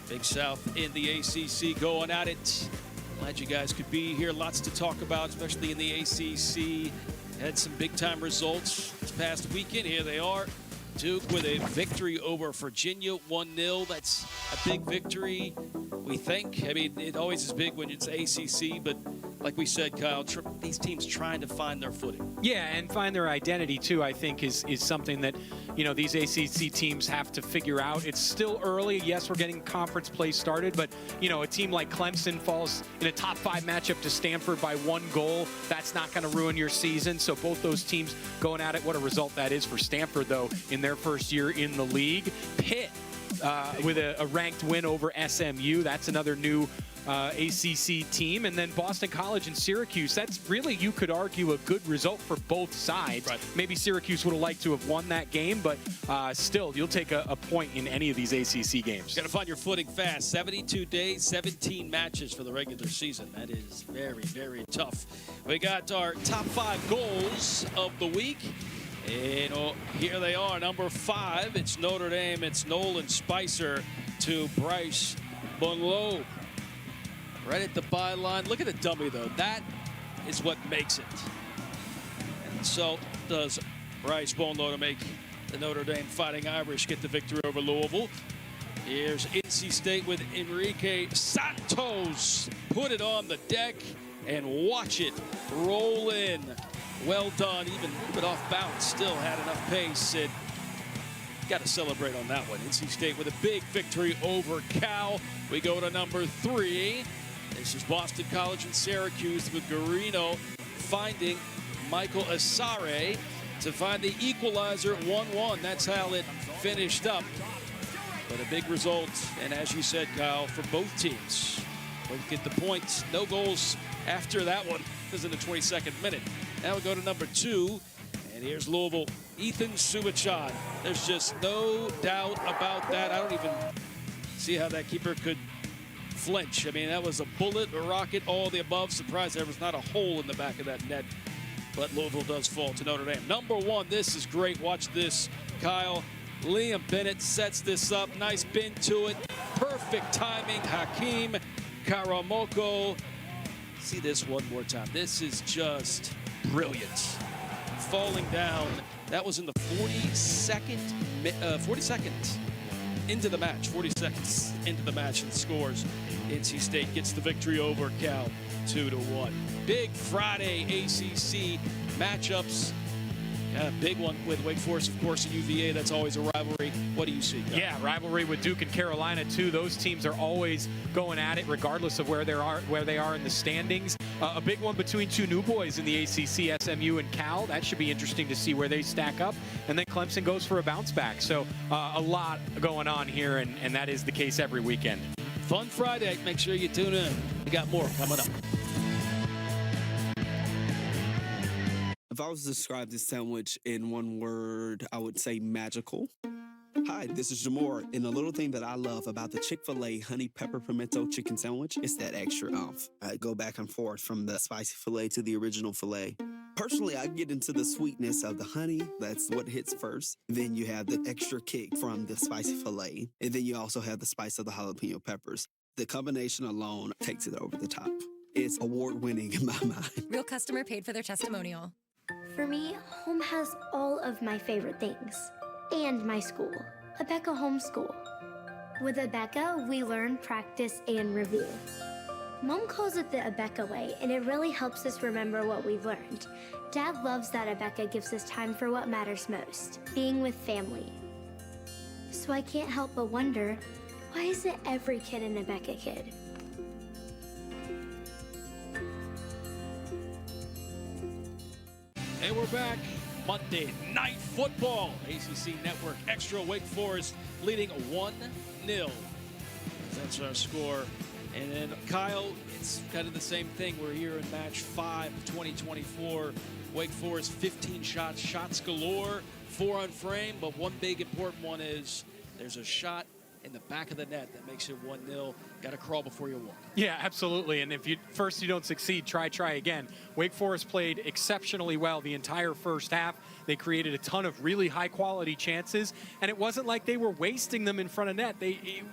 Big South in the ACC going at it. Glad you guys could be here. Lots to talk about, especially in the ACC. Had some big-time results this past weekend. Here they are. Duke with a victory over Virginia, 1-0. That's a big victory, we think. I mean, it always is big when it's ACC, but like we said, Kyle, these teams trying to find their footing. Yeah, and find their identity too, I think is something that, you know, these ACC teams have to figure out. It's still early. Yes, we're getting conference play started, but, you know, a team like Clemson falls in a top 5 matchup to Stanford by 1 goal. That's not going to ruin your season. So both those teams going at it. What a result that is for Stanford, though, in their first year in the league. Pitt with a ranked win over SMU. That's another new ACC team. And then Boston College and Syracuse. That's really, you could argue, a good result for both sides. Right. Maybe Syracuse would have liked to have won that game, but still, you'll take a point in any of these ACC games. Got to find your footing fast. 72 days, 17 matches for the regular season. That is very, very tough. We got our top 5 goals of the week. And here they are, number 5. It's Notre Dame. It's Nolan Spicer to Bryce Bonlow. Right at the byline. Look at the dummy, though. That is what makes it. And so does Bryce Bonlow to make the Notre Dame Fighting Irish get the victory over Louisville. Here's NC State with Enrique Santos. Put it on the deck and watch it roll in. Well done, even a little bit off balance, still had enough pace. And got to celebrate on that one. NC State with a big victory over Cal. We go to number 3. This is Boston College and Syracuse with Guarino finding Michael Asare to find the equalizer 1-1. That's how it finished up. But a big result, and as you said, Kyle, for both teams. Both get the points. No goals after that one. This is in the 22nd minute. Now we go to number 2, and here's Louisville, Ethan Subachan. There's just no doubt about that. I don't even see how that keeper could flinch. I mean, that was a bullet, a rocket, all the above. Surprised there was not a hole in the back of that net. But Louisville does fall to Notre Dame. Number 1, this is great. Watch this, Kyle. Liam Bennett sets this up. Nice bend to it. Perfect timing. Hakeem Karamoko. See this one more time. This is just brilliant. Falling down. That was in the 42nd into the match. 40 seconds into the match and scores. NC State gets the victory over Cal 2-1. Big Friday ACC matchups. A big one with Wake Forest, of course, and UVA. That's always a rivalry. What do you see, Kyle? Yeah, rivalry with Duke and Carolina, too. Those teams are always going at it, regardless of where they are in the standings. A big one between 2 new boys in the ACC, SMU and Cal. That should be interesting to see where they stack up. And then Clemson goes for a bounce back. So a lot going on here, and that is the case every weekend. Fun Friday. Make sure you tune in. We got more coming up. If I was to describe this sandwich in one word, I would say magical. Hi, this is Jamor, and the little thing that I love about the Chick-fil-A honey pepper pimento chicken sandwich is that extra oomph. I go back and forth from the spicy filet to the original filet. Personally, I get into the sweetness of the honey. That's what hits first. Then you have the extra kick from the spicy filet, and then you also have the spice of the jalapeno peppers. The combination alone takes it over the top. It's award-winning in my mind. Real customer paid for their testimonial. For me, home has all of my favorite things. And my school, Abeka Homeschool. With Abeka, we learn, practice, and review. Mom calls it the Abeka way, and it really helps us remember what we've learned. Dad loves that Abeka gives us time for what matters most, being with family. So I can't help but wonder, why isn't every kid an Abeka kid? And we're back. Monday Night Football. ACC Network Extra. Wake Forest leading 1-0. That's our score. And then, Kyle, it's kind of the same thing. We're here in match 5 of 2024. Wake Forest, 15 shots. Shots galore. 4 on frame. But one big important one is there's a shot in the back of the net that makes it 1-0. Got to crawl before you walk. Yeah, absolutely. And if you don't succeed, try again. Wake Forest played exceptionally well the entire first half. They created a ton of really high-quality chances, and it wasn't like they were wasting them in front of net. It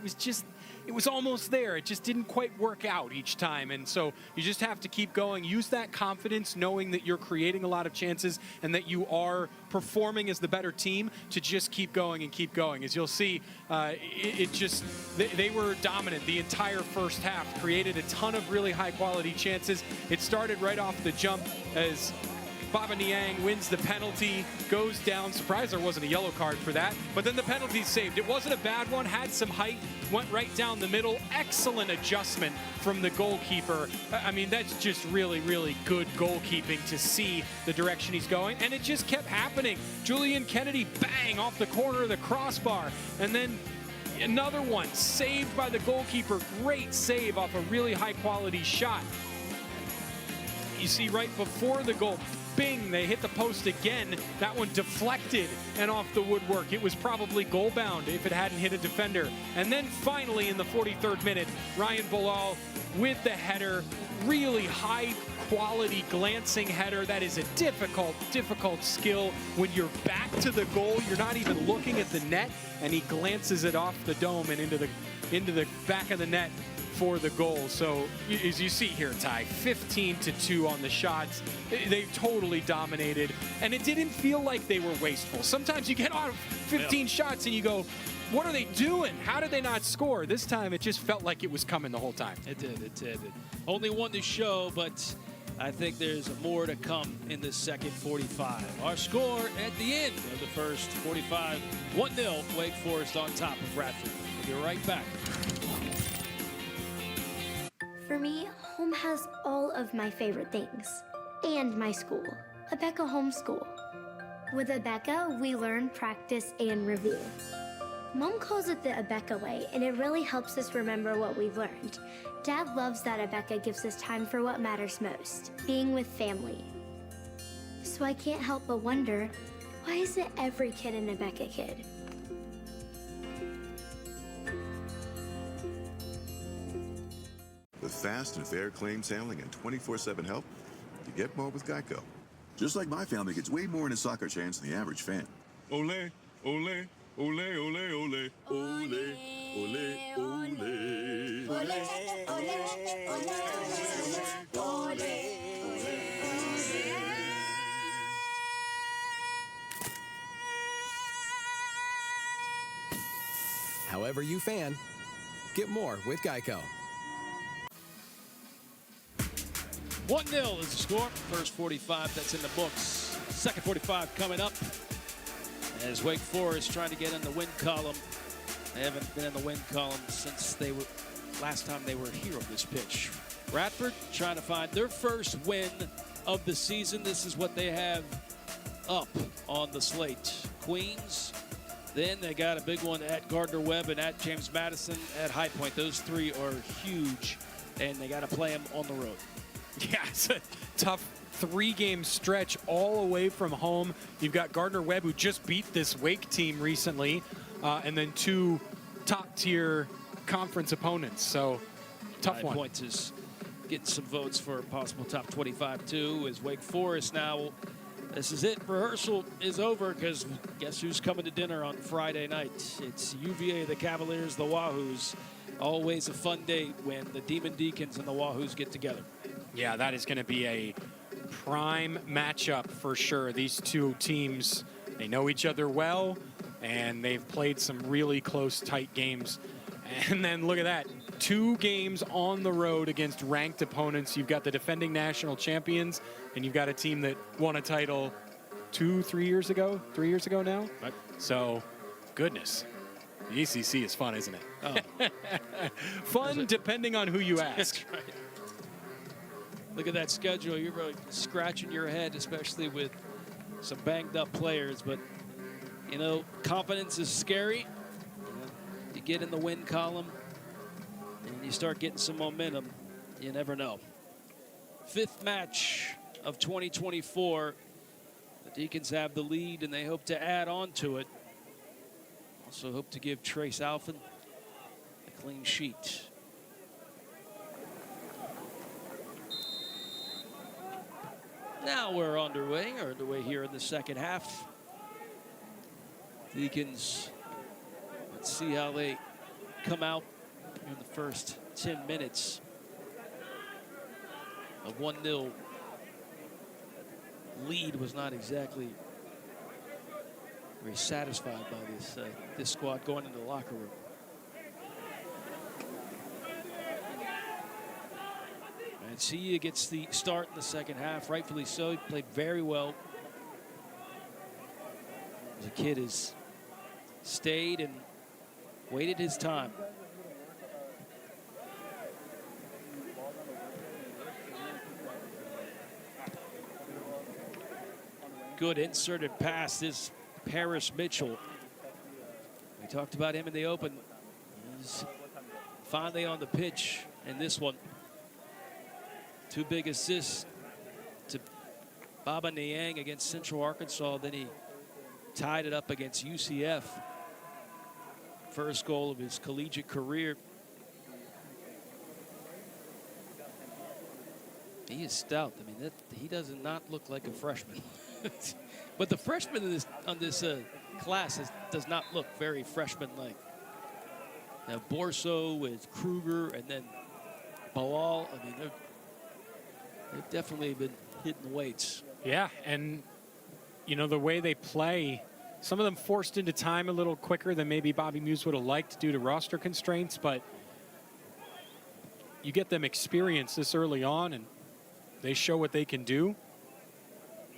was almost there. It just didn't quite work out each time. And so you just have to keep going. Use that confidence, knowing that you're creating a lot of chances and that you are performing as the better team, to just keep going and keep going. As you'll see, they were dominant the entire entire first half, created a ton of really high-quality chances. It started right off the jump as Baba Niang wins the penalty, goes down. Surprised there wasn't a yellow card for that, but then the penalty's saved. It wasn't a bad one, had some height, went right down the middle. Excellent adjustment from the goalkeeper. I mean, that's just really, really good goalkeeping to see the direction he's going, and it just kept happening. Julian Kennedy, bang, off the corner of the crossbar, and then another one saved by the goalkeeper. Great save off a really high-quality shot. You see right before the goal, bing, they hit the post again. That one deflected and off the woodwork. It was probably goal bound if it hadn't hit a defender. And then finally in the 43rd minute, Ryan Bilal with the header. Really high quality glancing header. That is a difficult skill when you're back to the goal. You're not even looking at the net, and he glances it off the dome and into the back of the net for the goal. So as you see here, Ty, 15-2 on the shots. They totally dominated, and it didn't feel like they were wasteful. Sometimes you get on 15 shots and you go, what are they doing? How did they not score? This time it just felt like it was coming the whole time. It did. It only won the show, but I think there's more to come in the second 45. Our score at the end of the first 45, 1-0, Wake Forest on top of Radford. We'll be right back. For me, home has all of my favorite things. And my school, Abeka Homeschool. With Abeka, we learn, practice, and review. Mom calls it the Abeka way, and it really helps us remember what we've learned. Dad loves that Abeka gives us time for what matters most, being with family. So I can't help but wonder, why isn't every kid an Abeka kid? With fast and fair claims handling and 24/7 help, you get more with Geico. Just like my family gets way more in a soccer chance than the average fan. Ole, ole, ole, ole, ole, ole, ole, ole. However you fan, get more with Geico. 1-0 is the score. First 45, that's in the books. Second 45 coming up as Wake Forest trying to get in the win column. They haven't been in the win column since last time they were here on this pitch. Radford trying to find their first win of the season. This is what they have up on the slate. Queens. Then they got a big one at Gardner-Webb and at James Madison at High Point. Those three are huge, and they got to play them on the road. Yeah, it's a tough 3-game stretch all away from home. You've got Gardner-Webb, who just beat this Wake team recently, and then 2 top-tier conference opponents. So, tough one. High Point is getting some votes for a possible top 25, too, as Wake Forest now, this is it. Rehearsal is over, because guess who's coming to dinner on Friday night? It's UVA, the Cavaliers, the Wahoos. Always a fun day when the Demon Deacons and the Wahoos get together. Yeah, that is going to be a prime matchup for sure. These two teams, they know each other well, and they've played some really close, tight games. And then look at that, 2 games on the road against ranked opponents. You've got the defending national champions, and you've got a team that won a title 3 years ago now. Right. So, goodness. The ACC is fun, isn't it? Oh. Fun depending on who you ask. That's right. Look at that schedule. You're really scratching your head, especially with some banged up players. But, you know, confidence is scary. You get in the win column and you start getting some momentum. You never know. 5th match of 2024. The Deacons have the lead, and they hope to add on to it. Also hope to give Trace Alphen a clean sheet. Now we're underway here in the second half. Deacons, let's see how they come out in the first 10 minutes. A 1-0 lead was not exactly very satisfied by this squad going into the locker room. Garcia gets the start in the second half, rightfully so. He played very well. The kid has stayed and waited his time. Good inserted pass, this Paris Mitchell. We talked about him in the open. He's finally on the pitch in this one. 2 big assists to Baba Niang against Central Arkansas. Then he tied it up against UCF. First goal of his collegiate career. He is stout. I mean, he does not look like a freshman. But the freshmen on this class does not look very freshman-like. Now Borso with Kruger and then Balal. I mean, they've definitely been hitting the weights. Yeah, and you know the way they play, some of them forced into time a little quicker than maybe Bobby Muse would have liked due to roster constraints, but you get them experience this early on and they show what they can do.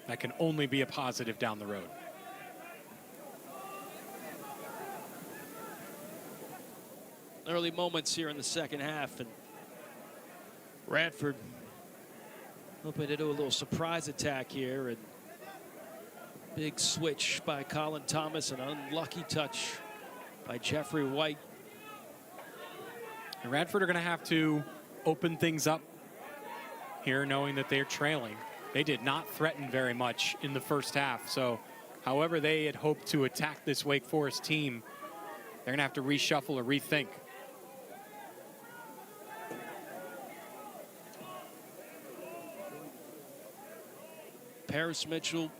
That can only be a positive down the road. Early moments here in the second half, and Radford hoping to do a little surprise attack here, and big switch by Colin Thomas, an unlucky touch by Jeffrey White. And Radford are going to have to open things up here, knowing that they're trailing. They did not threaten very much in the first half, so however they had hoped to attack this Wake Forest team, they're going to have to reshuffle or rethink. Paris Mitchell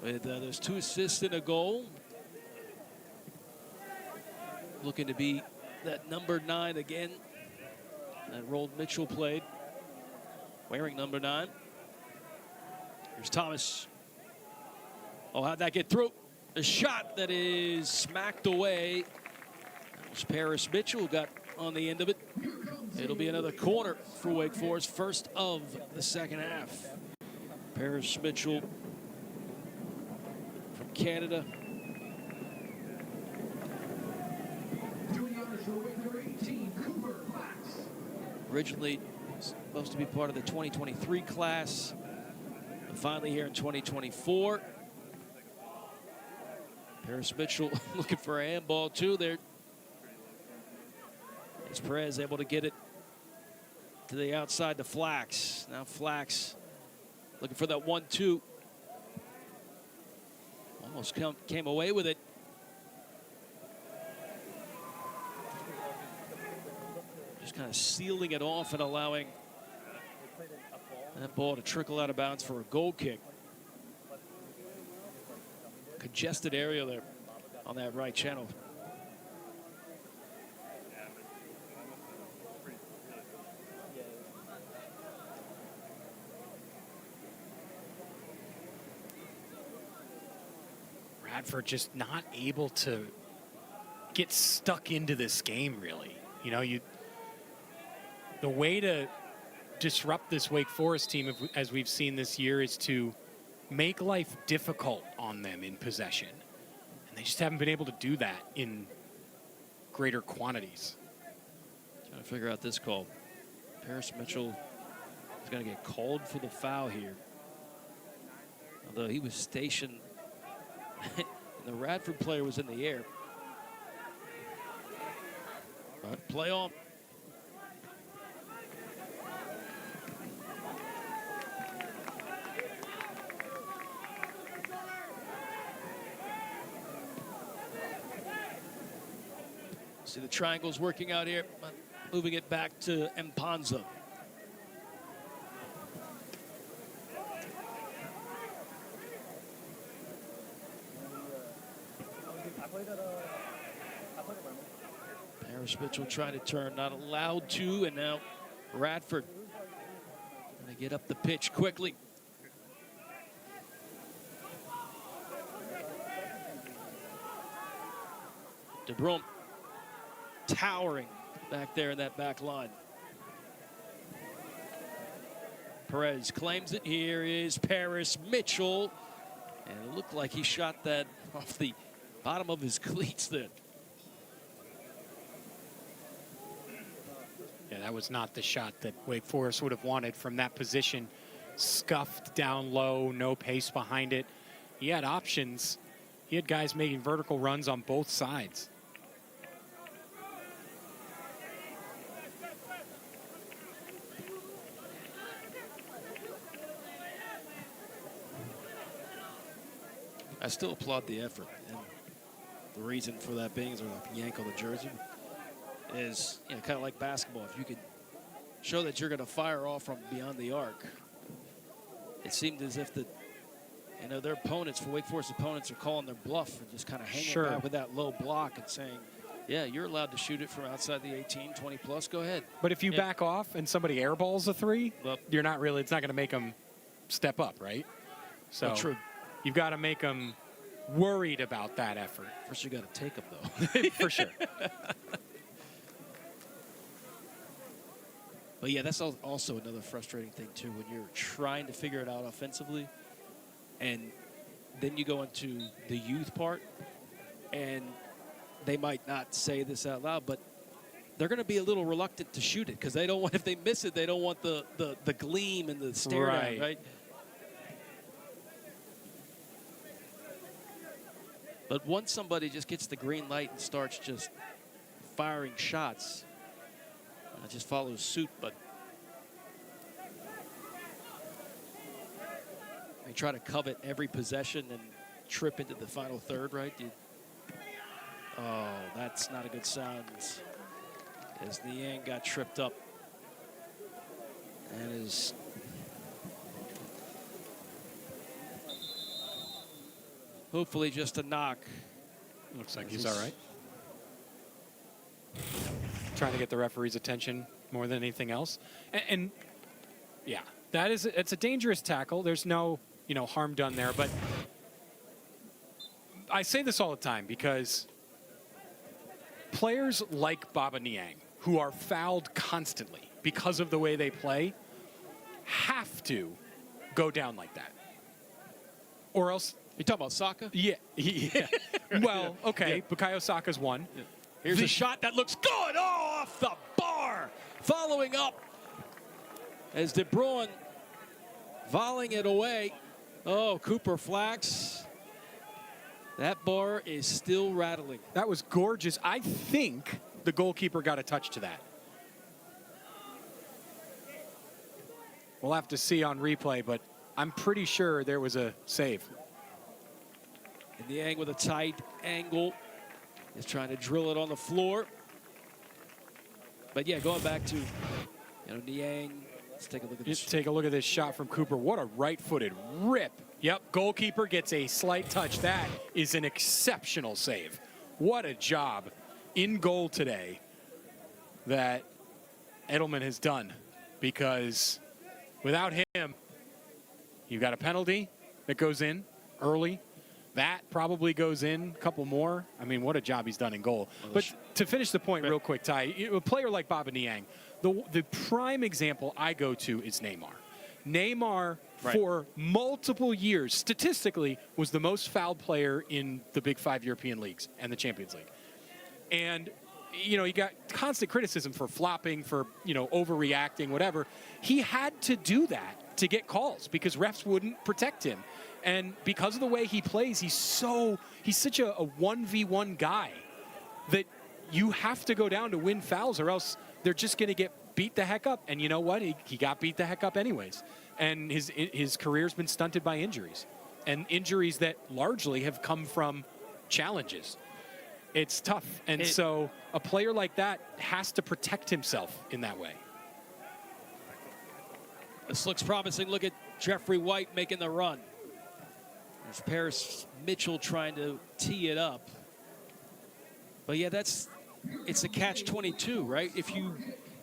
with those 2 assists and a goal. Looking to be that number 9 again. That role Mitchell played, wearing number 9. Here's Thomas. Oh, how'd that get through? A shot that is smacked away. That was Paris Mitchell who got on the end of it. It'll be another corner for Wake Forest, first of the second half. Paris Mitchell from Canada. Originally supposed to be part of the 2023 class, but finally here in 2024. Paris Mitchell looking for a handball too there. As Perez able to get it to the outside to Flax. Now Flax looking for that 1-2. Almost came away with it. Just kind of sealing it off and allowing that ball to trickle out of bounds for a goal kick. Congested area there on that right channel. Radford just not able to get stuck into this game, really. You know, the way to disrupt this Wake Forest team, as we've seen this year, is to make life difficult on them in possession. And they just haven't been able to do that in greater quantities. Trying to figure out this call. Paris Mitchell is going to get called for the foul here. Although he was stationed, and the Radford player was in the air. But play on. See the triangles working out here, moving it back to Mpanza. Paris Mitchell trying to turn, not allowed to, and now Radford going to get up the pitch quickly. DeBrum towering back there in that back line. Perez claims it. Here is Paris Mitchell. And it looked like he shot that off the bottom of his cleats there. Yeah, that was not the shot that Wake Forest would have wanted from that position. Scuffed down low, no pace behind it. He had options. He had guys making vertical runs on both sides. I still applaud the effort. And the reason for that being is the yank on the jersey is, you know, kind of like basketball. If you could show that you're going to fire off from beyond the arc, it seemed as if their opponents, for Wake Forest opponents, are calling their bluff and just kind of hanging back with that low block and saying, yeah, you're allowed to shoot it from outside the 18, 20 plus, go ahead. But if you back off and somebody airballs a three, you're not really, it's not going to make them step up, right? So true. You've got to make them worried about that effort. First, you got to take them, though. For sure. But, yeah, that's also another frustrating thing, too, when you're trying to figure it out offensively, and then you go into the youth part, and they might not say this out loud, but they're going to be a little reluctant to shoot it because they don't want, if they miss it, they don't want the gleam and the stare down, right? But once somebody just gets the green light and starts just firing shots, just follows suit. But they try to covet every possession and trip into the final third, right? Oh, that's not a good sound. As Niang got tripped up. And is hopefully just a knock. Looks like he's all right. Trying to get the referee's attention more than anything else. And yeah, it's a dangerous tackle. There's no, harm done there. But I say this all the time because players like Baba Niang, who are fouled constantly because of the way they play, have to go down like that. Or else... You talking about Saka? Yeah. Well, okay. Yeah. Bukayo Saka's one. Yeah. Here's a shot that looks good. Oh, off the bar. Following up as De Bruyne volleying it away. Oh, Cooper Flax. That bar is still rattling. That was gorgeous. I think the goalkeeper got a touch to that. We'll have to see on replay, but I'm pretty sure there was a save. And Niang with a tight angle is trying to drill it on the floor. But yeah, going back to Niang. Let's take a look at this. Take a look at this shot from Cooper. What a right-footed rip. Yep, goalkeeper gets a slight touch. That is an exceptional save. What a job in goal today that Eydelman has done, because without him, you've got a penalty that goes in early. That probably goes in, a couple more. I mean, what a job he's done in goal. But to finish the point real quick, Ty, a player like Baba Niang, the prime example I go to is Neymar. Neymar, for multiple years, statistically, was the most fouled player in the Big Five European leagues and the Champions League. And, he got constant criticism for flopping, for, overreacting, whatever. He had to do that to get calls because refs wouldn't protect him. And because of the way he plays, he's such a 1v1 guy that you have to go down to win fouls, or else they're just going to get beat the heck up. And you know what? He got beat the heck up anyways. And his career's been stunted by injuries, and injuries that largely have come from challenges. It's tough. And so a player like that has to protect himself in that way. This looks promising. Look at Jeffrey White making the run. There's Paris Mitchell trying to tee it up. But yeah, it's a catch-22, right?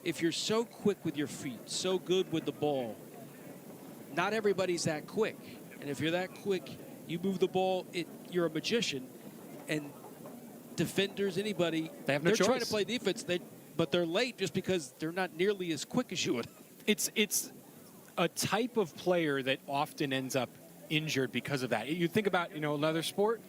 If you're so quick with your feet, so good with the ball, not everybody's that quick. And if you're that quick, you move the ball, you're a magician. And defenders, anybody, they have no choice. Trying to play defense. but they're late just because they're not nearly as quick as you would. It's a type of player that often ends up injured because of that. You think about, another sport,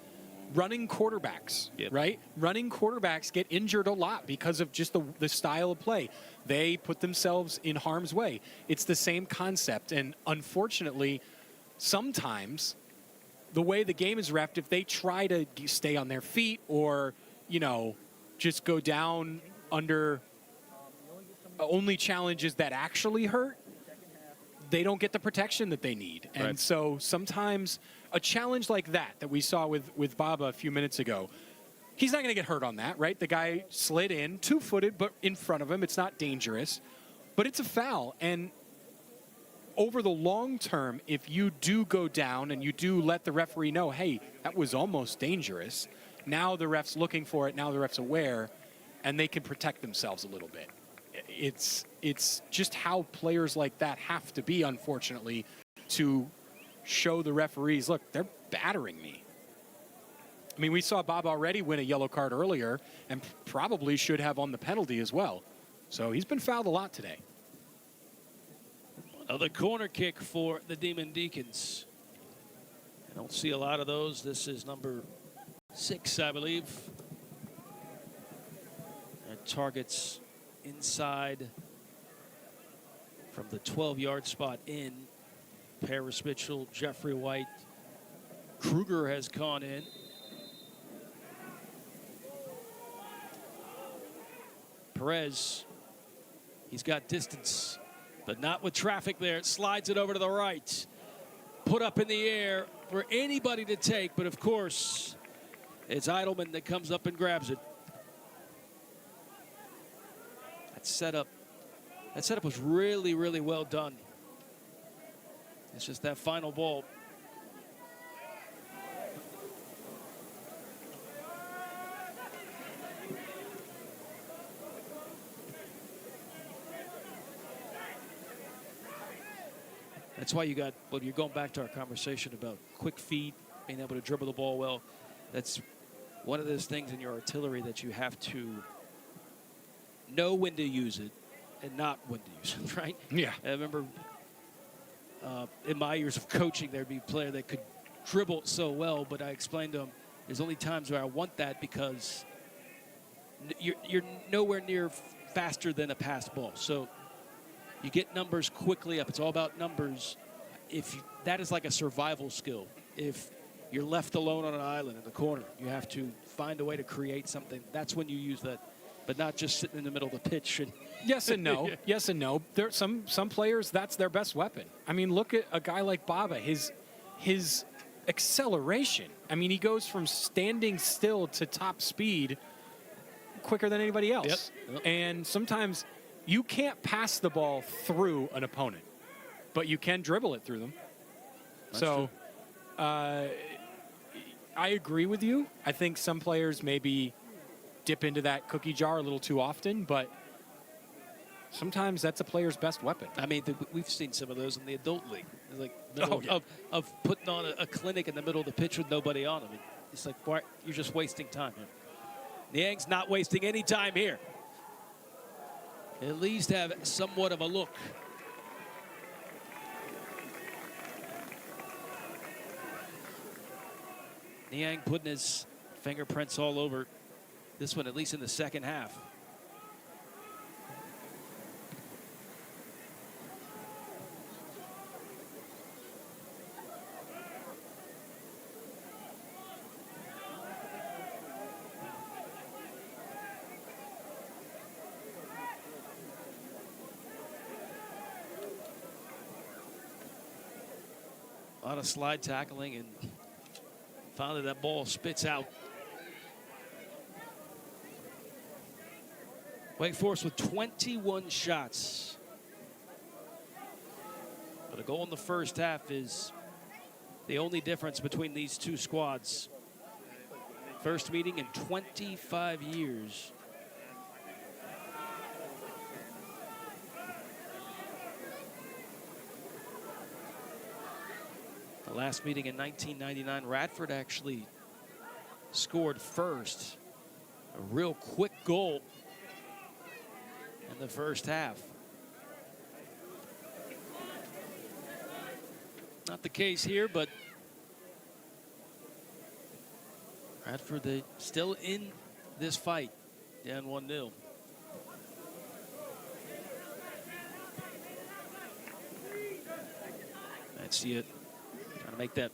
running quarterbacks, right? Running quarterbacks get injured a lot because of just the style of play. They put themselves in harm's way. It's the same concept, and unfortunately, sometimes the way the game is reffed, if they try to stay on their feet or, just go down under only challenges that actually hurt, they don't get the protection that they need. And so sometimes a challenge like that we saw with Baba a few minutes ago, he's not going to get hurt on that, right? The guy slid in, 2-footed, but in front of him. It's not dangerous, but it's a foul. And over the long term, if you do go down and you do let the referee know, hey, that was almost dangerous, now the ref's looking for it, now the ref's aware, and they can protect themselves a little bit. It's just how players like that have to be, unfortunately, to show the referees, look, they're battering me. I mean, we saw Bob already win a yellow card earlier and probably should have on the penalty as well. So he's been fouled a lot today. Another corner kick for the Demon Deacons. I don't see a lot of those. This is number 6, I believe. And targets inside from the 12-yard spot in. Paris Mitchell, Jeffrey White. Kruger has gone in. Perez, he's got distance, but not with traffic there. Slides it over to the right. Put up in the air for anybody to take, but of course, it's Eydelman that comes up and grabs it. That setup was really, really well done. It's just that final ball. That's why you got, well, you're going back to our conversation about quick feet, being able to dribble the ball well. That's one of those things in your artillery that you have to know when to use it and not when to use it, right? Yeah. I remember in my years of coaching, there'd be a player that could dribble so well, but I explained to him, there's only times where I want that because you're nowhere near faster than a pass ball. So you get numbers quickly up. It's all about numbers. That is like a survival skill. If you're left alone on an island in the corner, you have to find a way to create something. That's when you use that, but not just sitting in the middle of the pitch. Yes and no. Yes and no. There some players, that's their best weapon. I mean, look at a guy like Baba. His acceleration. I mean, he goes from standing still to top speed quicker than anybody else. Yep. And sometimes you can't pass the ball through an opponent, but you can dribble it through them. That's so I agree with you. I think some players maybe dip into that cookie jar a little too often, but sometimes that's a player's best weapon. I mean, we've seen some of those in the adult league. Like of putting on a clinic in the middle of the pitch with nobody on. I mean, it's like, why, you're just wasting time here. Niang's not wasting any time here. At least have somewhat of a look. Niang putting his fingerprints all over this one, at least in the second half. A lot of slide tackling, and finally that ball spits out. WakeForest with 21 shots. But a goal in the first half is the only difference between these two squads. First meeting in 25 years. The last meeting in 1999, Radford actually scored first. A real quick goal in the first half. Not the case here, but Radford, they still in this fight, down 1-0. I see it, trying to make that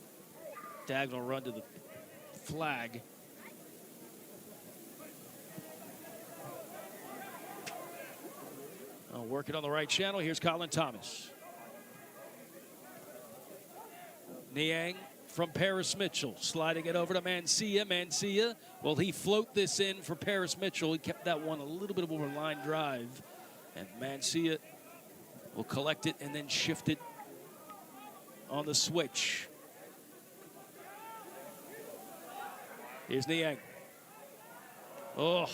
diagonal run to the flag. Oh, working on the right channel. Here's Colin Thomas. Niang from Paris Mitchell, sliding it over to Mancia. Mancia, will he float this in for Paris Mitchell? He kept that one a little bit of over line drive. And Mancia will collect it and then shift it on the switch. Here's Niang. Oh.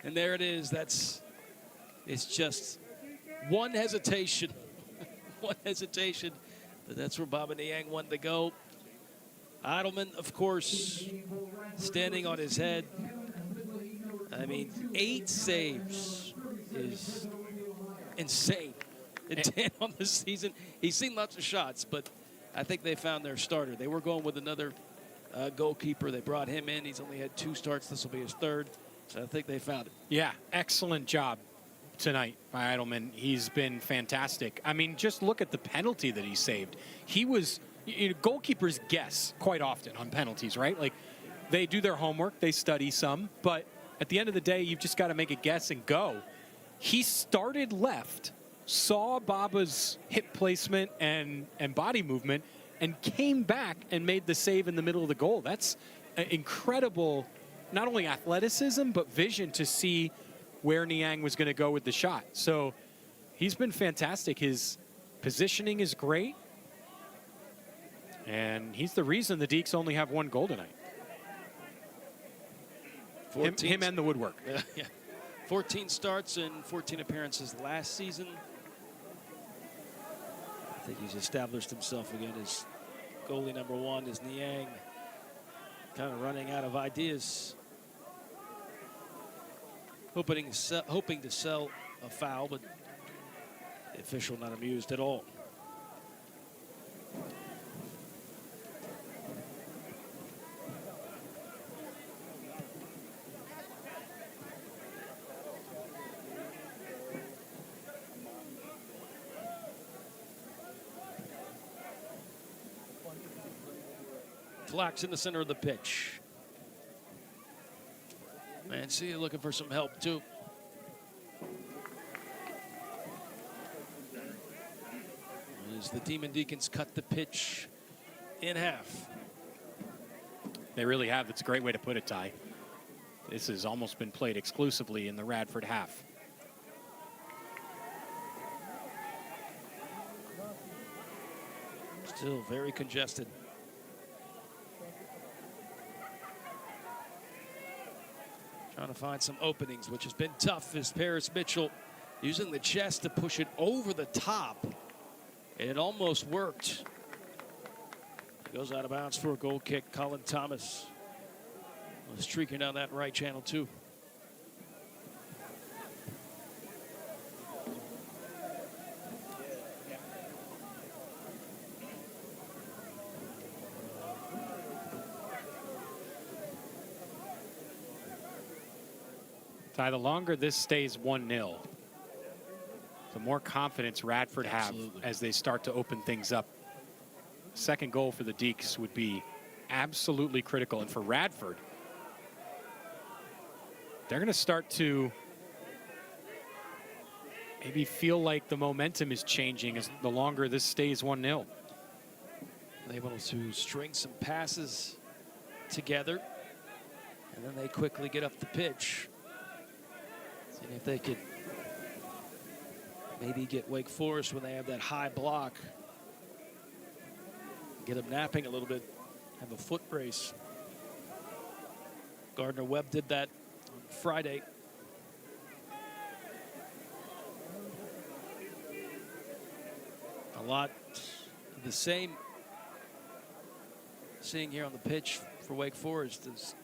And there it is. It's just one hesitation. One hesitation. But that's where Baba Niang wanted to go. Eydelman, of course, standing on his head. I mean, 8 saves is insane. And 10 on the season. He's seen lots of shots, but I think they found their starter. They were going with another goalkeeper. They brought him in. He's only had 2 starts. This will be his 3rd. So I think they found it. Yeah, excellent job tonight by Eydelman. He's been fantastic. I mean, just look at the penalty that he saved. He was, goalkeepers guess quite often on penalties, right? Like, they do their homework, they study some, but at the end of the day, you've just got to make a guess and go. He started left, saw Baba's hip placement and body movement, and came back and made the save in the middle of the goal. That's incredible, not only athleticism, but vision to see where Niang was going to go with the shot. So he's been fantastic. His positioning is great. And he's the reason the Deeks only have 1 goal tonight. Him and the woodwork. Yeah. 14 starts and 14 appearances last season. I think he's established himself again as goalie number 1. Is Niang kind of running out of ideas. Hoping to sell a foul, but the official not amused at all. Flax in the center of the pitch. Mancia looking for some help too. As the Demon Deacons cut the pitch in half. They really have. That's a great way to put it, Ty. This has almost been played exclusively in the Radford half. Still very congested. Trying to find some openings, which has been tough, as Paris Mitchell using the chest to push it over the top. And it almost worked. It goes out of bounds for a goal kick. Colin Thomas was streaking down that right channel too. Ty, the longer this stays 1-0, the more confidence Radford have as they start to open things up. Second goal for the Deeks would be absolutely critical. And for Radford, they're going to start to maybe feel like the momentum is changing as the longer this stays 1-0. Able to string some passes together, and then they quickly get up the pitch. And if they could maybe get WakeForest when they have that high block, get them napping a little bit, have a foot brace. Gardner-Webb did that on Friday. A lot the same seeing here on the pitch for WakeForest is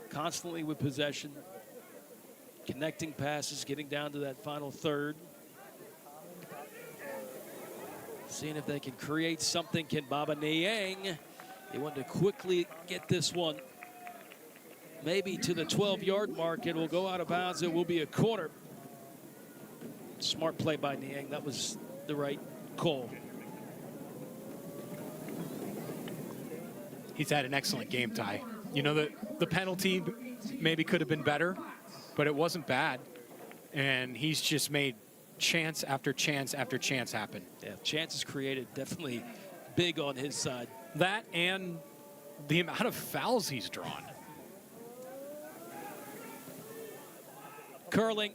constantly with possession, connecting passes, getting down to that final third. Seeing if they can create something. Can Baba Niang? They want to quickly get this one maybe to the 12-yard mark. It will go out of bounds. It will be a corner. Smart play by Niang. That was the right call. He's had an excellent game, Ty. You know, the penalty maybe could have been better, but it wasn't bad. And he's just made chance after chance after chance happen. Yeah, chances created, definitely big on his side. That and the amount of fouls he's drawn. Curling.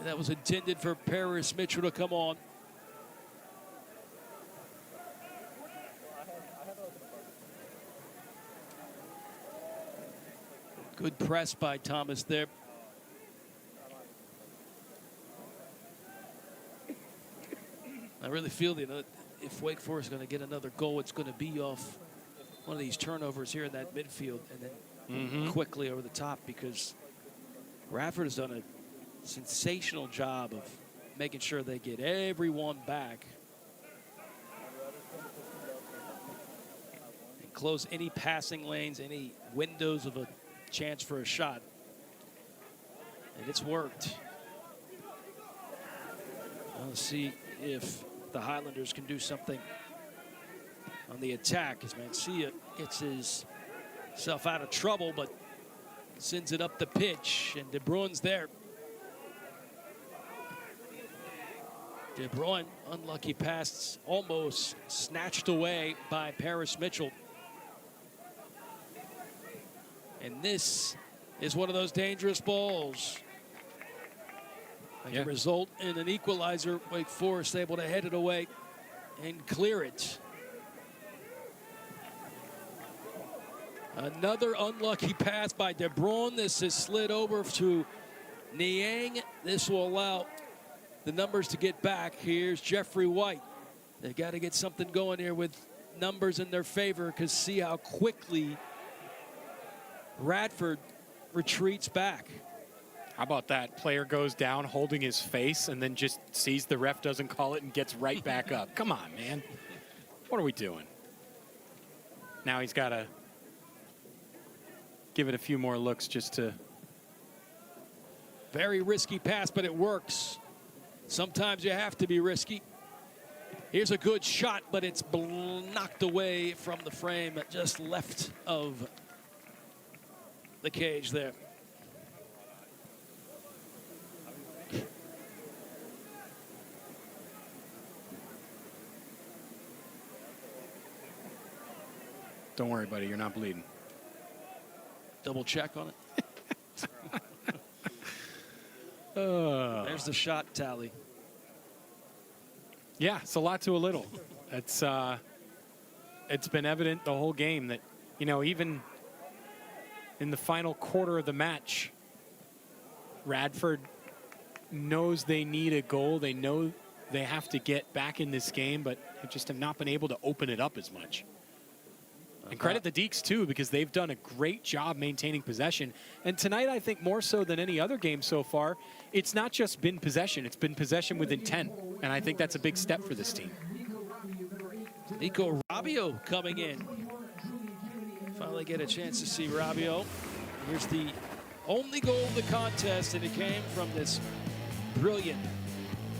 That was intended for Paris Mitchell to come on. Good press by Thomas there. I really feel that if Wake Forest is going to get another goal, it's going to be off one of these turnovers here in that midfield and then quickly over the top, because Radford has done a sensational job of making sure they get everyone back and close any passing lanes, any windows of a chance for a shot. And it's worked. Let's see if the Highlanders can do something on the attack, as Mancia gets himself out of trouble, but sends it up the pitch, and De Bruyne's there. De Bruyne, unlucky pass, almost snatched away by Paris Mitchell. And this is one of those dangerous balls. That can result in an equalizer. Wake Forest able to head it away and clear it. Another unlucky pass by De Bruyne. This is slid over to Niang. This will allow the numbers to get back. Here's Jeffrey White. They've got to get something going here with numbers in their favor, because see how quickly Radford retreats back. How about that? Player goes down holding his face and then just sees the ref doesn't call it and gets right back up. Come on, man. What are we doing? Now he's got to give it a few more looks just to... Very risky pass, but it works. Sometimes you have to be risky. Here's a good shot, but it's knocked away from the frame, just left of the cage there. Don't worry, buddy. You're not bleeding. Double check on it. There's the shot tally. Yeah, it's a lot to a little. It's been evident the whole game that, you know, even in the final quarter of the match, Radford knows they need a goal. They know they have to get back in this game, but they just have not been able to open it up as much. And credit the Deeks, too, because they've done a great job maintaining possession. And tonight, I think more so than any other game so far, it's not just been possession. It's been possession with intent. And I think that's a big step for this team. Nico Rabiot coming in. Finally get a chance to see Rabiot. Here's the only goal of the contest, and it came from this brilliant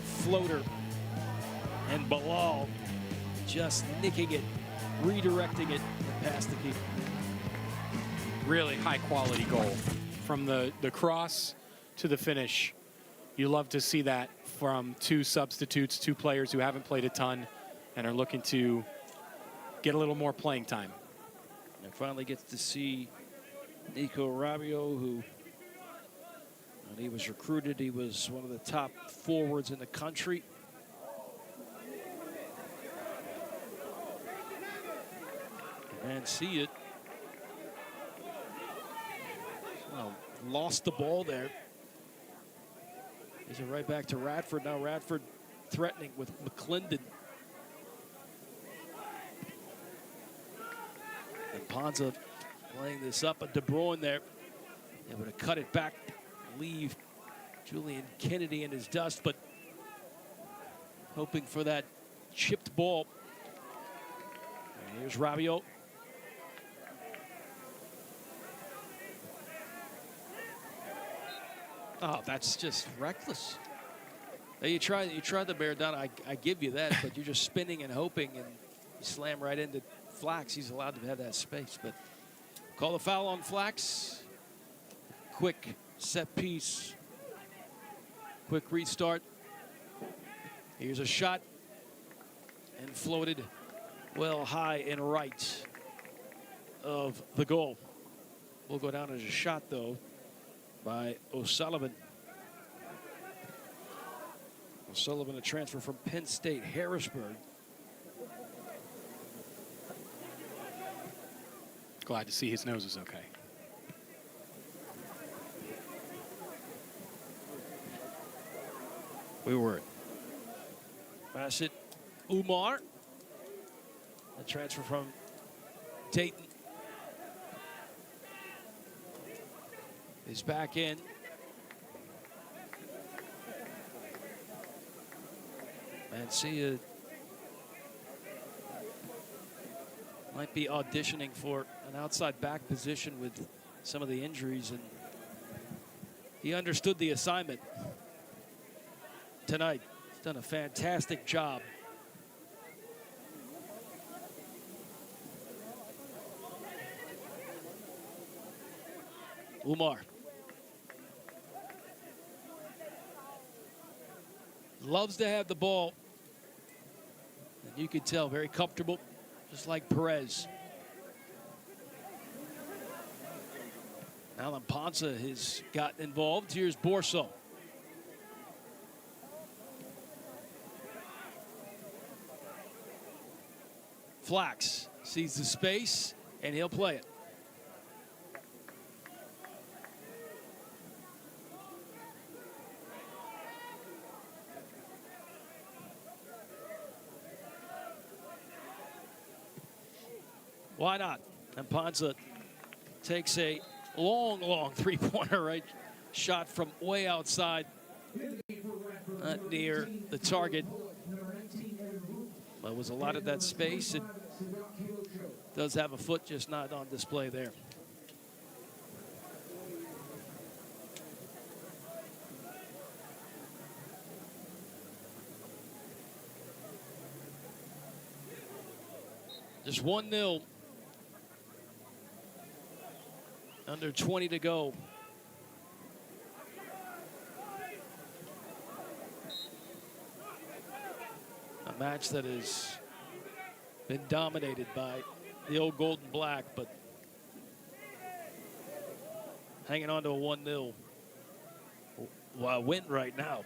floater. And Bilal just nicking it, redirecting it past the keeper. Really high-quality goal. From the cross to the finish, you love to see that from two substitutes, two players who haven't played a ton and are looking to get a little more playing time. And finally gets to see Nico Rabiot, who, when he was recruited, he was one of the top forwards in the country. And see it. Oh, lost the ball there. Gives it right back to Radford. Now Radford threatening with McClendon. And Ponza playing this up, but De Bruyne there. Able to cut it back, leave Julian Kennedy in his dust, but hoping for that chipped ball. And here's Rabiot. Oh, that's just reckless. Now you try the bear down. I give you that, but you're just spinning and hoping, and you slam right into Flax. He's allowed to have that space, but call the foul on Flax. Quick set piece. Quick restart. Here's a shot, and floated well high and right of the goal. Will go down as a shot though by O'Sullivan. O'Sullivan, a transfer from Penn State Harrisburg. Glad to see his nose is okay. We were. Bassett Umar, a transfer from Dayton, is back in. Mancia might be auditioning for an outside back position with some of the injuries, and he understood the assignment tonight. He's done a fantastic job. Umar. Loves to have the ball. And you can tell, very comfortable, just like Perez. Alan Ponce has gotten involved. Here's Borso. Flax sees the space, and he'll play it. Why not? And Ponce takes a long three-pointer, right? Shot from way outside, not near the target. But was a lot of that space. It does have a foot, just not on display there. Just 1-0. Under 20 to go. A match that has been dominated by the old Gold and Black, but hanging on to a 1-0 win right now.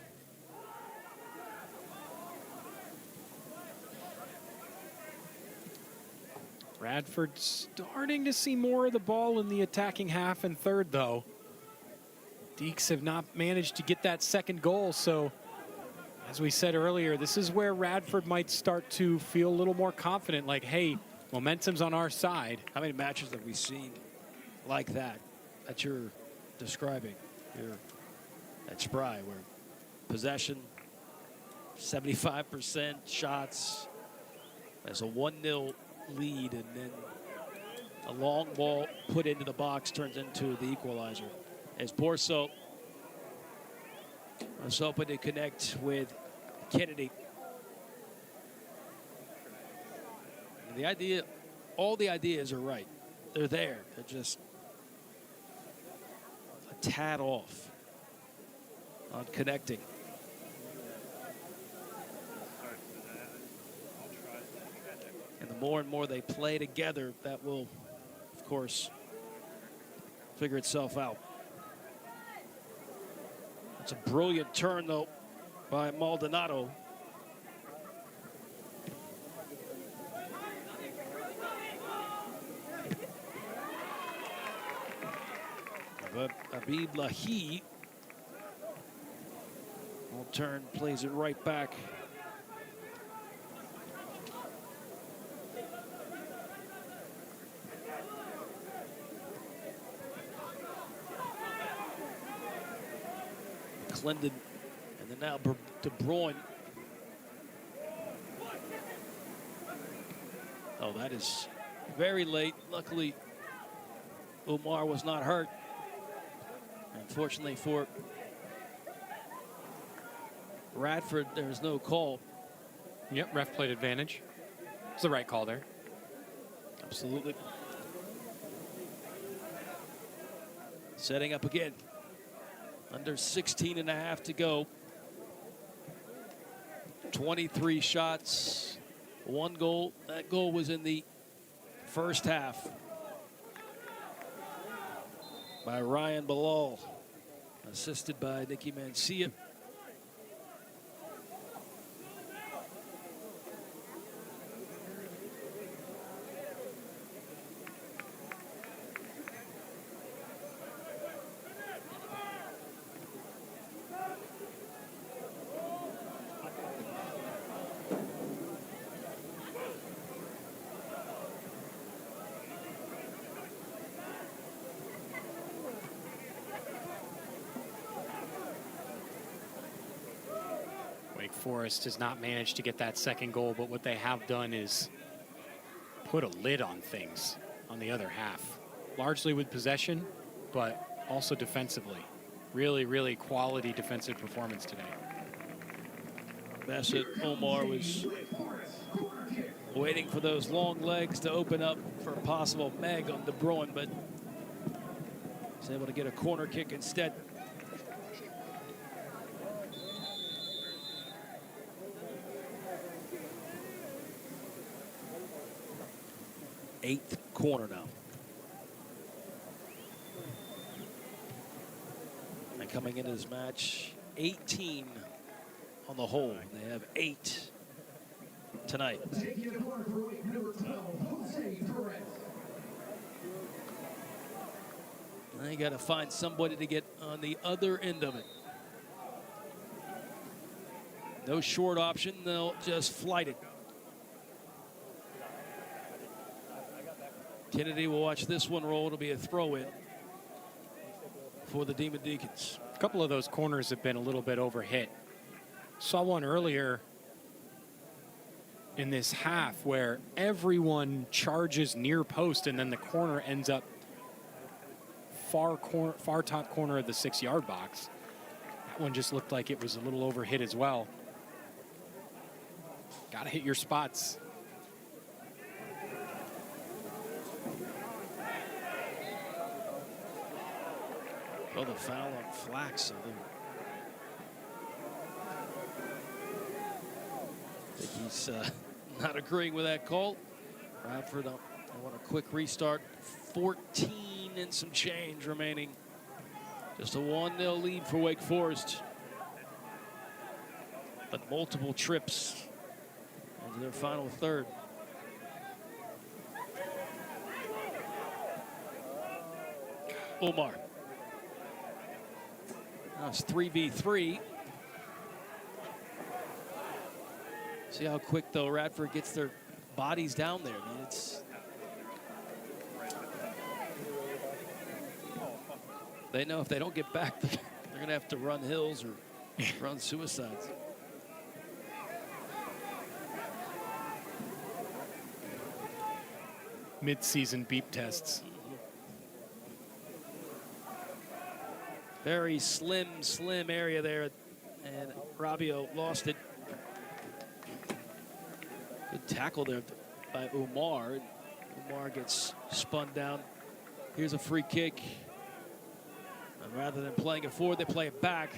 Radford starting to see more of the ball in the attacking half and third, though. Deeks have not managed to get that second goal, so as we said earlier, this is where Radford might start to feel a little more confident, like, hey, momentum's on our side. How many matches have we seen like that you're describing here at Spry, where possession, 75% shots, as a 1-0 lead, and then a long ball put into the box turns into the equalizer. As Borso was hoping to connect with Kennedy. And the idea, all the ideas are right. They're there. They're just a tad off on connecting. And the more and more they play together, that will, of course, figure itself out. It's a brilliant turn, though, by Maldonado. But Abid Lahi will turn, plays it right back. Clendon, and then now De Bruyne. Oh, that is very late. Luckily, Omar was not hurt. Unfortunately for Radford, there's no call. Yep, ref played advantage. It's the right call there. Absolutely. Setting up again. Under 16 and a half to go. 23 shots, 1 goal. That goal was in the first half by Ryan Bilal, assisted by Nicky Mancia. WakeForest has not managed to get that second goal, but what they have done is put a lid on things on the other half. Largely with possession, but also defensively. Really, really quality defensive performance today. Bassett Omar was waiting for those long legs to open up for a possible Meg on De Bruyne, but was able to get a corner kick instead. Eighth corner now. And coming into this match, 18 on the whole. They have 8 tonight. Taking the corner for week number 12, Jose Perez. They got to find somebody to get on the other end of it. No short option, they'll just flight it. Kennedy will watch this one roll. It'll be a throw-in for the Demon Deacons. A couple of those corners have been a little bit overhit. Saw one earlier in this half where everyone charges near post and then the corner ends up far top corner of the 6-yard box. That one just looked like it was a little overhit as well. Got to hit your spots. Oh, the foul on Flax. So I think he's not agreeing with that call. Radford, I want a quick restart. 14 and some change remaining. Just a 1-0 lead for WakeForest. But multiple trips into their final third. Omar. Now it's 3v3. See how quick, though, Radford gets their bodies down there. I mean, they know if they don't get back, they're going to have to run hills or run suicides. Mid-season beep tests. Very slim area there, and Rabio lost it. Good tackle there by Omar. Omar gets spun down. Here's a free kick. And rather than playing it forward, they play it back.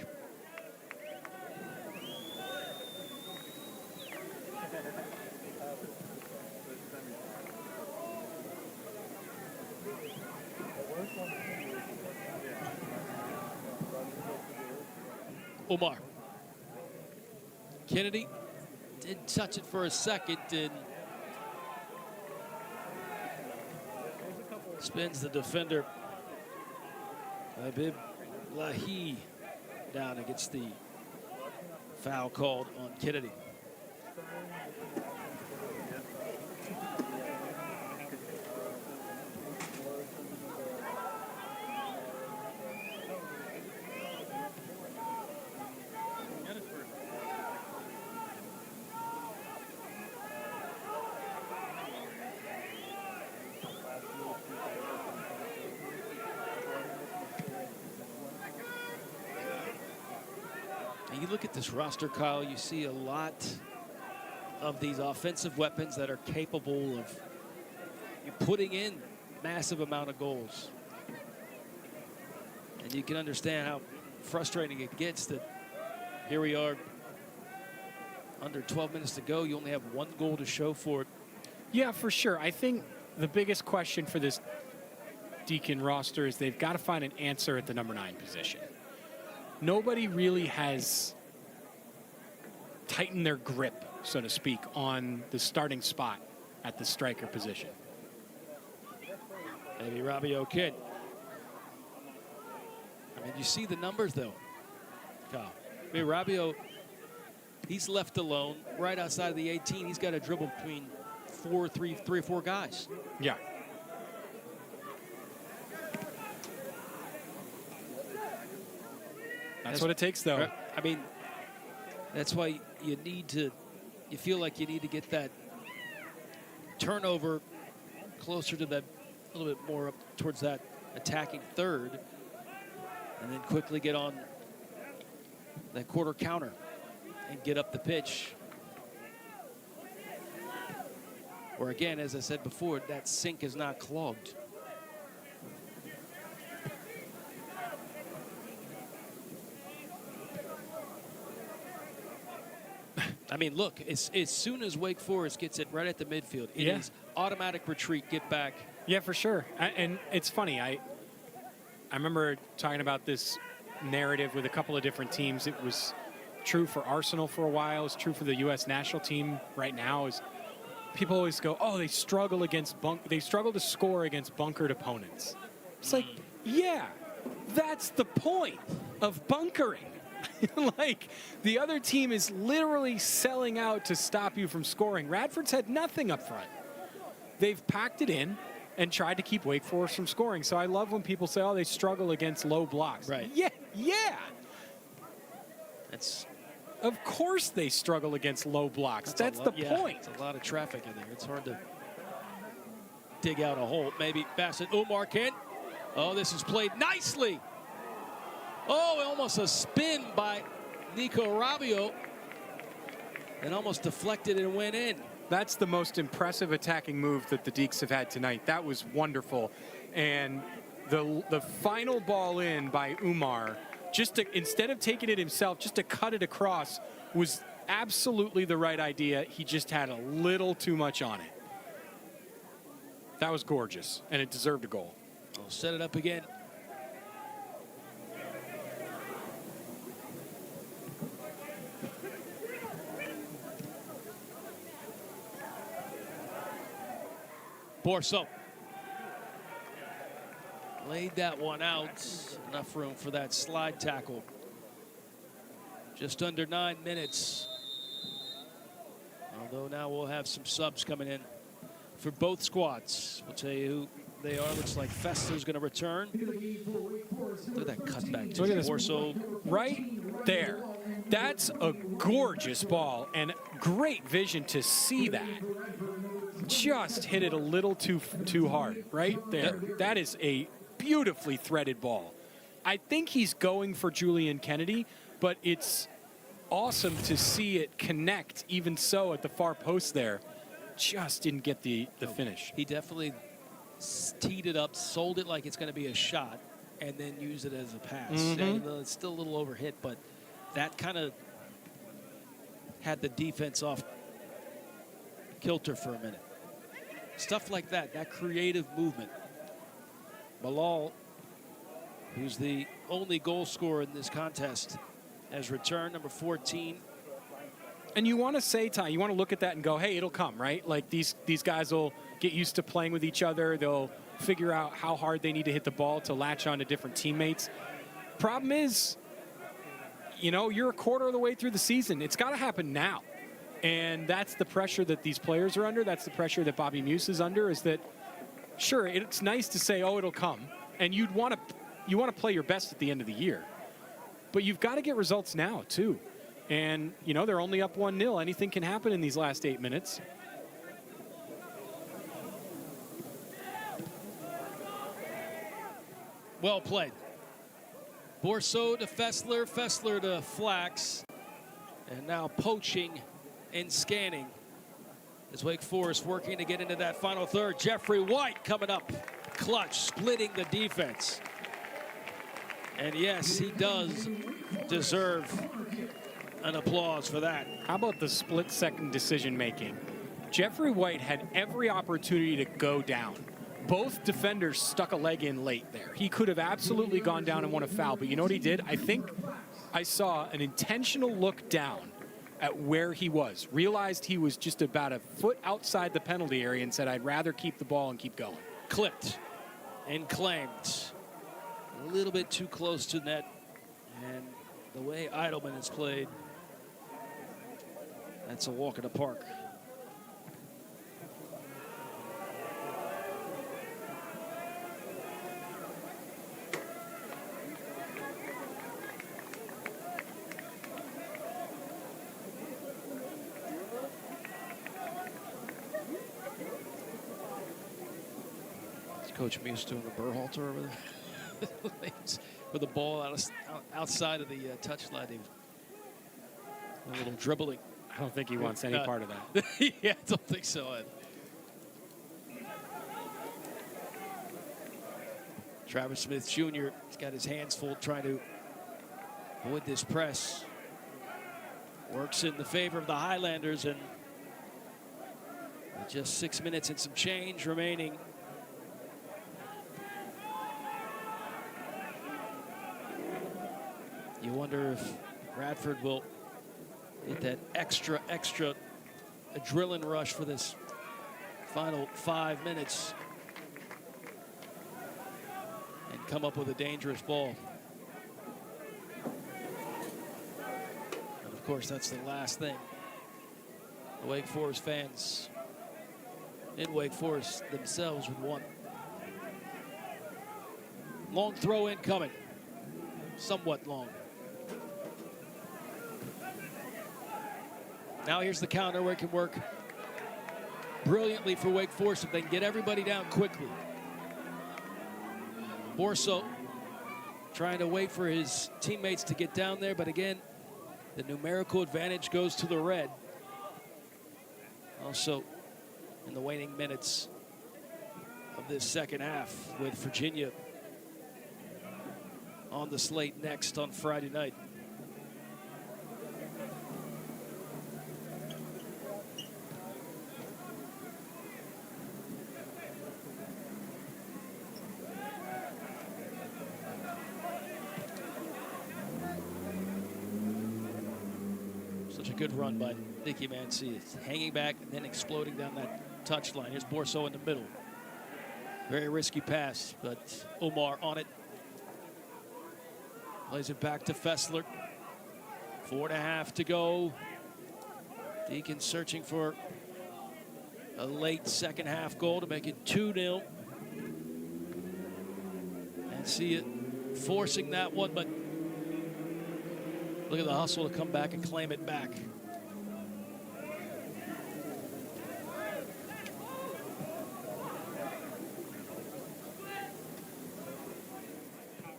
Omar. Kennedy did touch it for a second and spins the defender. Habib Lahi down and gets the foul called on Kennedy. you look at this roster, Kyle, you see a lot of these offensive weapons that are capable of putting in massive amount of goals. And you can understand how frustrating it gets that here we are, under 12 minutes to go, you only have 1 goal to show for it. Yeah, for sure. I think the biggest question for this Deacon roster is they've got to find an answer at the number 9 position. Nobody really has tightened their grip, so to speak, on the starting spot at the striker position. Maybe Robbie Kidd. I mean, you see the numbers, though, Kyle. I mean, Robbie, he's left alone right outside of the 18. He's got to dribble between three or four guys. Yeah. That's what it takes, though. I mean, that's why you feel like you need to get that turnover closer to that, a little bit more up towards that attacking third, and then quickly get on that quarter counter and get up the pitch. Or again, as I said before, that sink is not clogged. I mean, look, as soon as Wake Forest gets it right at the midfield, it is automatic retreat, get back. Yeah, for sure. And it's funny. I remember talking about this narrative with a couple of different teams. It was true for Arsenal for a while. It's true for the U.S. national team right now. Is people always go, oh, they struggle to score against bunkered opponents. It's like, yeah, that's the point of bunkering. Like, the other team is literally selling out to stop you from scoring. Radford's had nothing up front. They've packed it in and tried to keep Wake Forest from scoring. So I love when people say, oh, they struggle against low blocks. Right. Yeah. Of course they struggle against low blocks. That's the point. It's a lot of traffic in there. It's hard to dig out a hole. Maybe Bassett Umar can. Oh, this is played nicely. Oh, almost a spin by Nico Rabiot. And almost deflected and went in. That's the most impressive attacking move that the Deeks have had tonight. That was wonderful. And the final ball in by Umar, instead of taking it himself, just to cut it across, was absolutely the right idea. He just had a little too much on it. That was gorgeous, and it deserved a goal. I'll set it up again. Borso laid that one out. Enough room for that slide tackle. Just under 9 minutes. Although now we'll have some subs coming in for both squads. We'll tell you who they are. Looks like Fessler's going to return. Look at that cutback to Borso. Right there. That's a gorgeous ball and great vision to see that. Just hit it a little too hard right there. That is a beautifully threaded ball. I think he's going for Julian Kennedy, but it's awesome to see it connect even so at the far post there. Just didn't get the finish. He definitely teed it up, sold it like it's going to be a shot, and then used it as a pass. And it's still a little overhit, but that kind of had the defense off kilter for a minute. Stuff like that creative movement. Bilal, who's the only goal scorer in this contest, has returned, number 14. And you want to say, Ty, you want to look at that and go, hey, it'll come, right? Like these guys will get used to playing with each other. They'll figure out how hard they need to hit the ball to latch on to different teammates. Problem is, you're a quarter of the way through the season. It's got to happen now. And that's the pressure that these players are under. That's the pressure that Bobby Muse is under, is that, sure, it's nice to say, oh, it'll come. And you want to play your best at the end of the year. But you've got to get results now, too. And, they're only up 1-0. Anything can happen in these last 8 minutes. Well played. Borso to Fessler, Fessler to Flax. And now poaching and scanning as Wake Forest working to get into that final third. Jeffrey White coming up clutch, splitting the defense. And yes, he does deserve an applause for that. How about the split-second decision-making? Jeffrey White had every opportunity to go down. Both defenders stuck a leg in late there. He could have absolutely gone down and won a foul, but you know what he did? I think I saw an intentional look down at where he was, realized he was just about a foot outside the penalty area and said, I'd rather keep the ball and keep going. Clipped and claimed. A little bit too close to net. And the way Eydelman has played, that's a walk in the park. Coach Muse doing the Berhalter over there with the ball outside of the touchline. A little dribbling. I don't think he wants any part of that. Yeah, I don't think so either. Travis Smith Jr. has got his hands full trying to avoid this press. Works in the favor of the Highlanders, and with just 6 minutes and some change remaining. You wonder if Radford will get that extra adrenaline rush for this final 5 minutes and come up with a dangerous ball. And of course, that's the last thing the Wake Forest fans in Wake Forest themselves would want. Long throw in coming, somewhat long. Now here's the counter where it can work brilliantly for Wake Forest if they can get everybody down quickly. Borso trying to wait for his teammates to get down there, but again, the numerical advantage goes to the red. Also, in the waning minutes of this second half, with Virginia on the slate next on Friday night. Good run by Nicky Mancy. It's hanging back and then exploding down that touchline. Here's Borso in the middle. Very risky pass, but Omar on it. Plays it back to Fessler. 4.5 to go. Deacon searching for a late second half goal to make it 2-0. And see it forcing that one, but look at the hustle to come back and claim it back.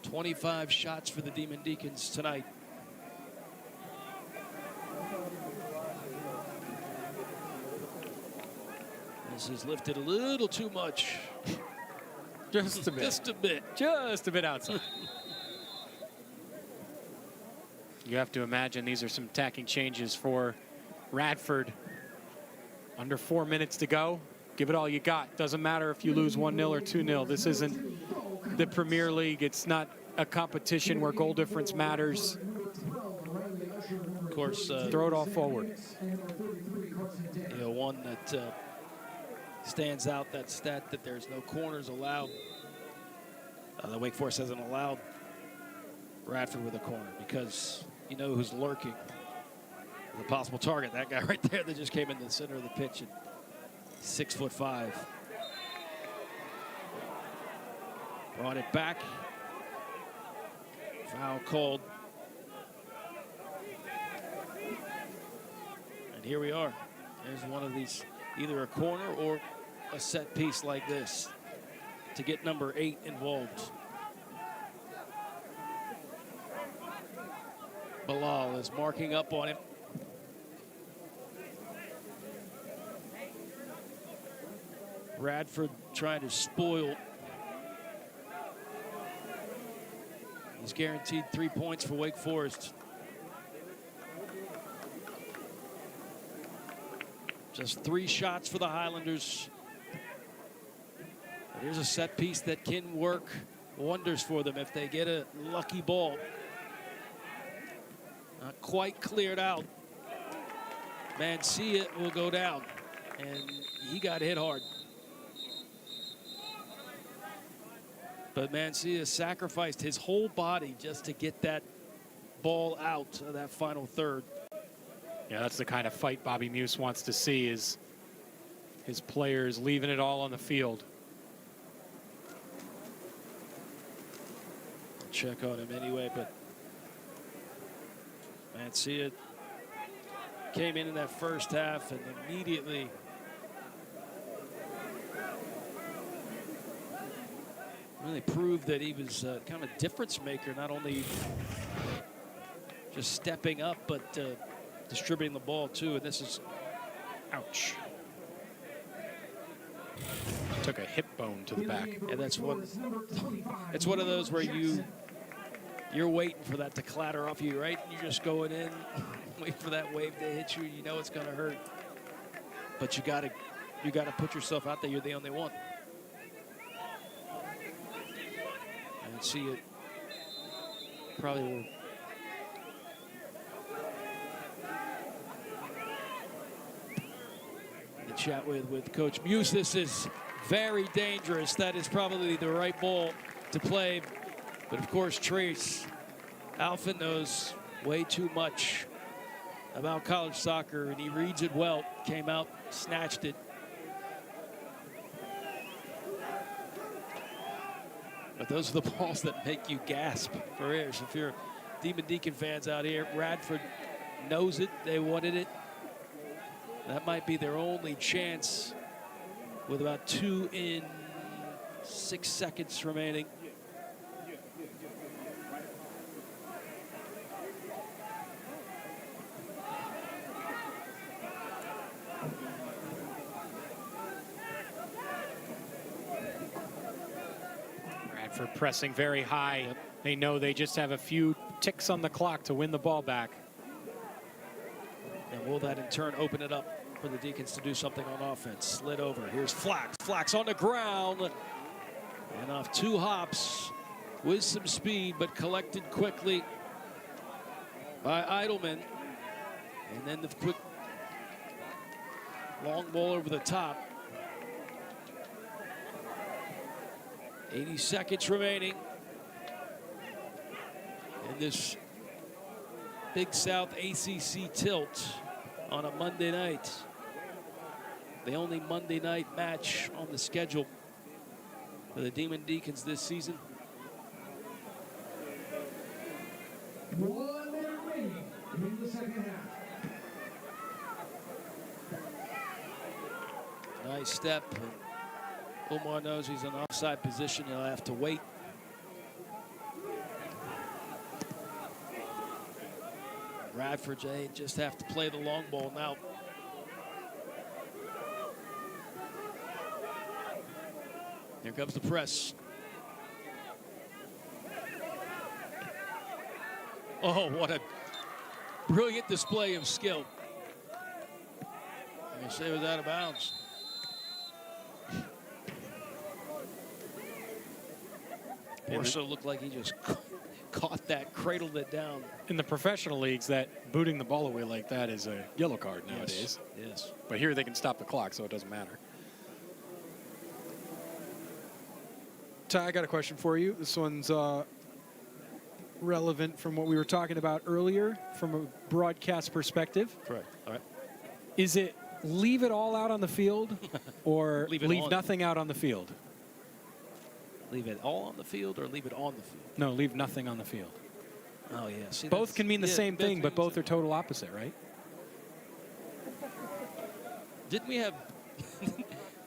"25 shots for the Demon Deacons tonight. This is lifted a little too much. Just a bit. Just a bit. Just a bit outside. You have to imagine these are some attacking changes for Radford. Under 4 minutes to go. Give it all you got. Doesn't matter if you lose 1-0 or 2-0. This isn't the Premier League. It's not a competition where goal difference matters. Of course, throw it all forward. You know, one that stands out, that stat that there's no corners allowed. The Wake Forest hasn't allowed Radford with a corner because you know who's lurking. The possible target, that guy right there that just came in the center of the pitch at 6'5". Brought it back. Foul called. And here we are. There's one of these, either a corner or a set piece like this to get number 8 involved. Bilal is marking up on him. Radford trying to spoil. He's guaranteed 3 points for Wake Forest. Just 3 shots for the Highlanders. But here's a set piece that can work wonders for them if they get a lucky ball. Not quite cleared out. Mancia will go down, and he got hit hard. But Mancia sacrificed his whole body just to get that ball out of that final third. Yeah, that's the kind of fight Bobby Muse wants to see, is his players leaving it all on the field. Check on him anyway, but Mancia came in that first half and immediately really proved that he was kind of difference maker, not only just stepping up, but distributing the ball too. And this is, ouch. Took a hip bone to the back. And that's one. It's one of those where you're waiting for that to clatter off you, right? You're just going in, wait for that wave to hit you. You know it's going to hurt, but you got to put yourself out there. You're the only one. And see it. Probably will. The chat with Coach Muse. This is very dangerous. That is probably the right ball to play. But of course, Trace Alphen knows way too much about college soccer, and he reads it well. Came out, snatched it. But those are the balls that make you gasp for air. So if you're Demon Deacon fans out here, Radford knows it. They wanted it. That might be their only chance with about 2 in 6 seconds remaining. Radford pressing very high. Yep. They know they just have a few ticks on the clock to win the ball back. And will that in turn open it up for the Deacons to do something on offense? Slid over. Here's Flax. Flax on the ground. And off 2 hops with some speed, but collected quickly by Eydelman. And then the quick long ball over the top. 80 seconds remaining in this Big South ACC tilt on a Monday night. The only Monday night match on the schedule for the Demon Deacons this season. 1 minute remaining in the second half. Nice step. Omar knows he's in offside position. He'll have to wait. Radford, they just have to play the long ball now. Here comes the press. Oh, what a brilliant display of skill. I'm going to say it was out of bounds. Also looked like he just caught that, cradled it down. In the professional leagues, that booting the ball away like that is a yellow card nowadays. Yes. But here they can stop the clock, so it doesn't matter. Ty, I got a question for you. This one's relevant from what we were talking about earlier from a broadcast perspective. Correct. All right. Is it leave it all out on the field or leave nothing out on the field? Leave it all on the field or leave it on the field? No, leave nothing on the field. Oh, yeah. See, both can mean the same thing, but both are total opposite, right? Didn't we have...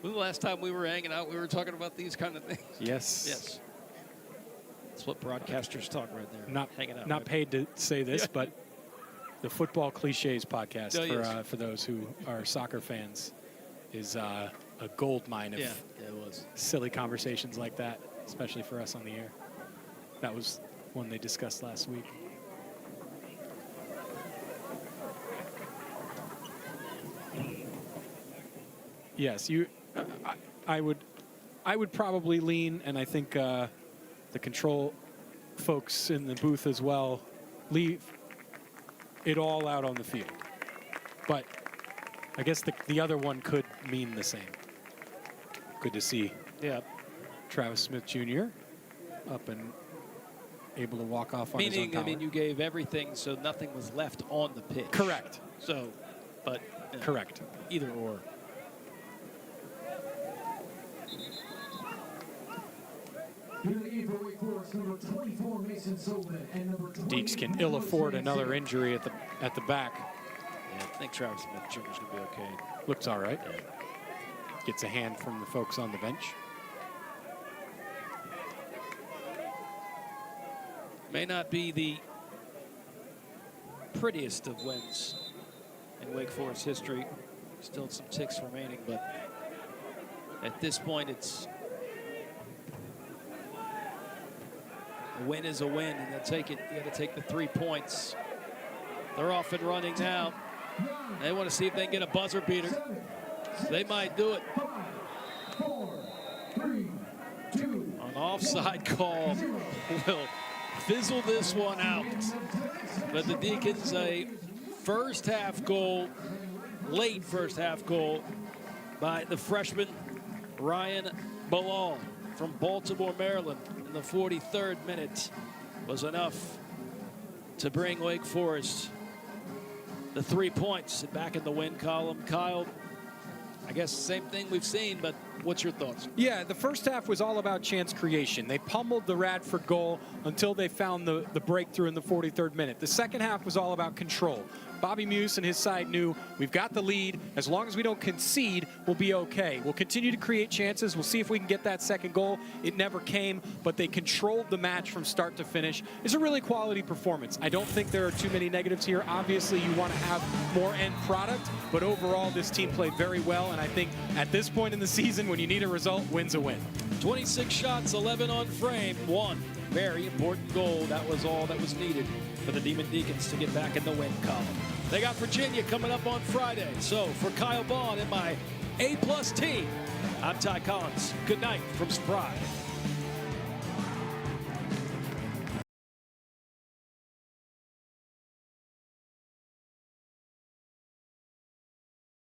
When the last time we were hanging out, we were talking about these kind of things? Yes. Yes. That's what broadcasters talk right there. Not hanging out. Not paid to say this, but the Football Cliches podcast, yes. for those who are soccer fans, is a gold mine of Yeah, it was. silly conversations like that, especially for us on the air. That was one they discussed last week. Yes, I would probably lean, and I think the control folks in the booth as well, leave it all out on the field. But I guess the other one could mean the same. Good to see Travis Smith Jr. up and able to walk off on his own power. I mean, you gave everything, so nothing was left on the pitch. Correct. So, but correct. Either or. Deeks can ill afford another injury at the back. Yeah, I think Travis Smith Jr. is going to be okay. Looks all right. Gets a hand from the folks on the bench. May not be the prettiest of wins in Wake Forest history. Still some ticks remaining, but at this point, it's a win is a win, and they'll take it. You got to take the 3 points. They're off and running now. They want to see if they can get a buzzer beater. They might do it. An offside call will fizzle this one out. But the Deacons, a first half goal, late first half goal by the freshman Ryan Bilal from Baltimore, Maryland in the 43rd minute was enough to bring Wake Forest the 3 points back in the win column. Kyle, I guess same thing we've seen, but what's your thoughts? Yeah, the first half was all about chance creation. They pummeled the Radford goal until they found the breakthrough in the 43rd minute. The second half was all about control. Bobby Muse and his side knew we've got the lead. As long as we don't concede, we'll be okay. We'll continue to create chances. We'll see if we can get that second goal. It never came, but they controlled the match from start to finish. It's a really quality performance. I don't think there are too many negatives here. Obviously, you want to have more end product, but overall, this team played very well, and I think at this point in the season, when you need a result, win's a win. 26 shots, 11 on frame, 1 very important goal. That was all that was needed for the Demon Deacons to get back in the win column. They got Virginia coming up on Friday. So for Kyle Bond and my A+ team, I'm Ty Collins. Good night from Surprise.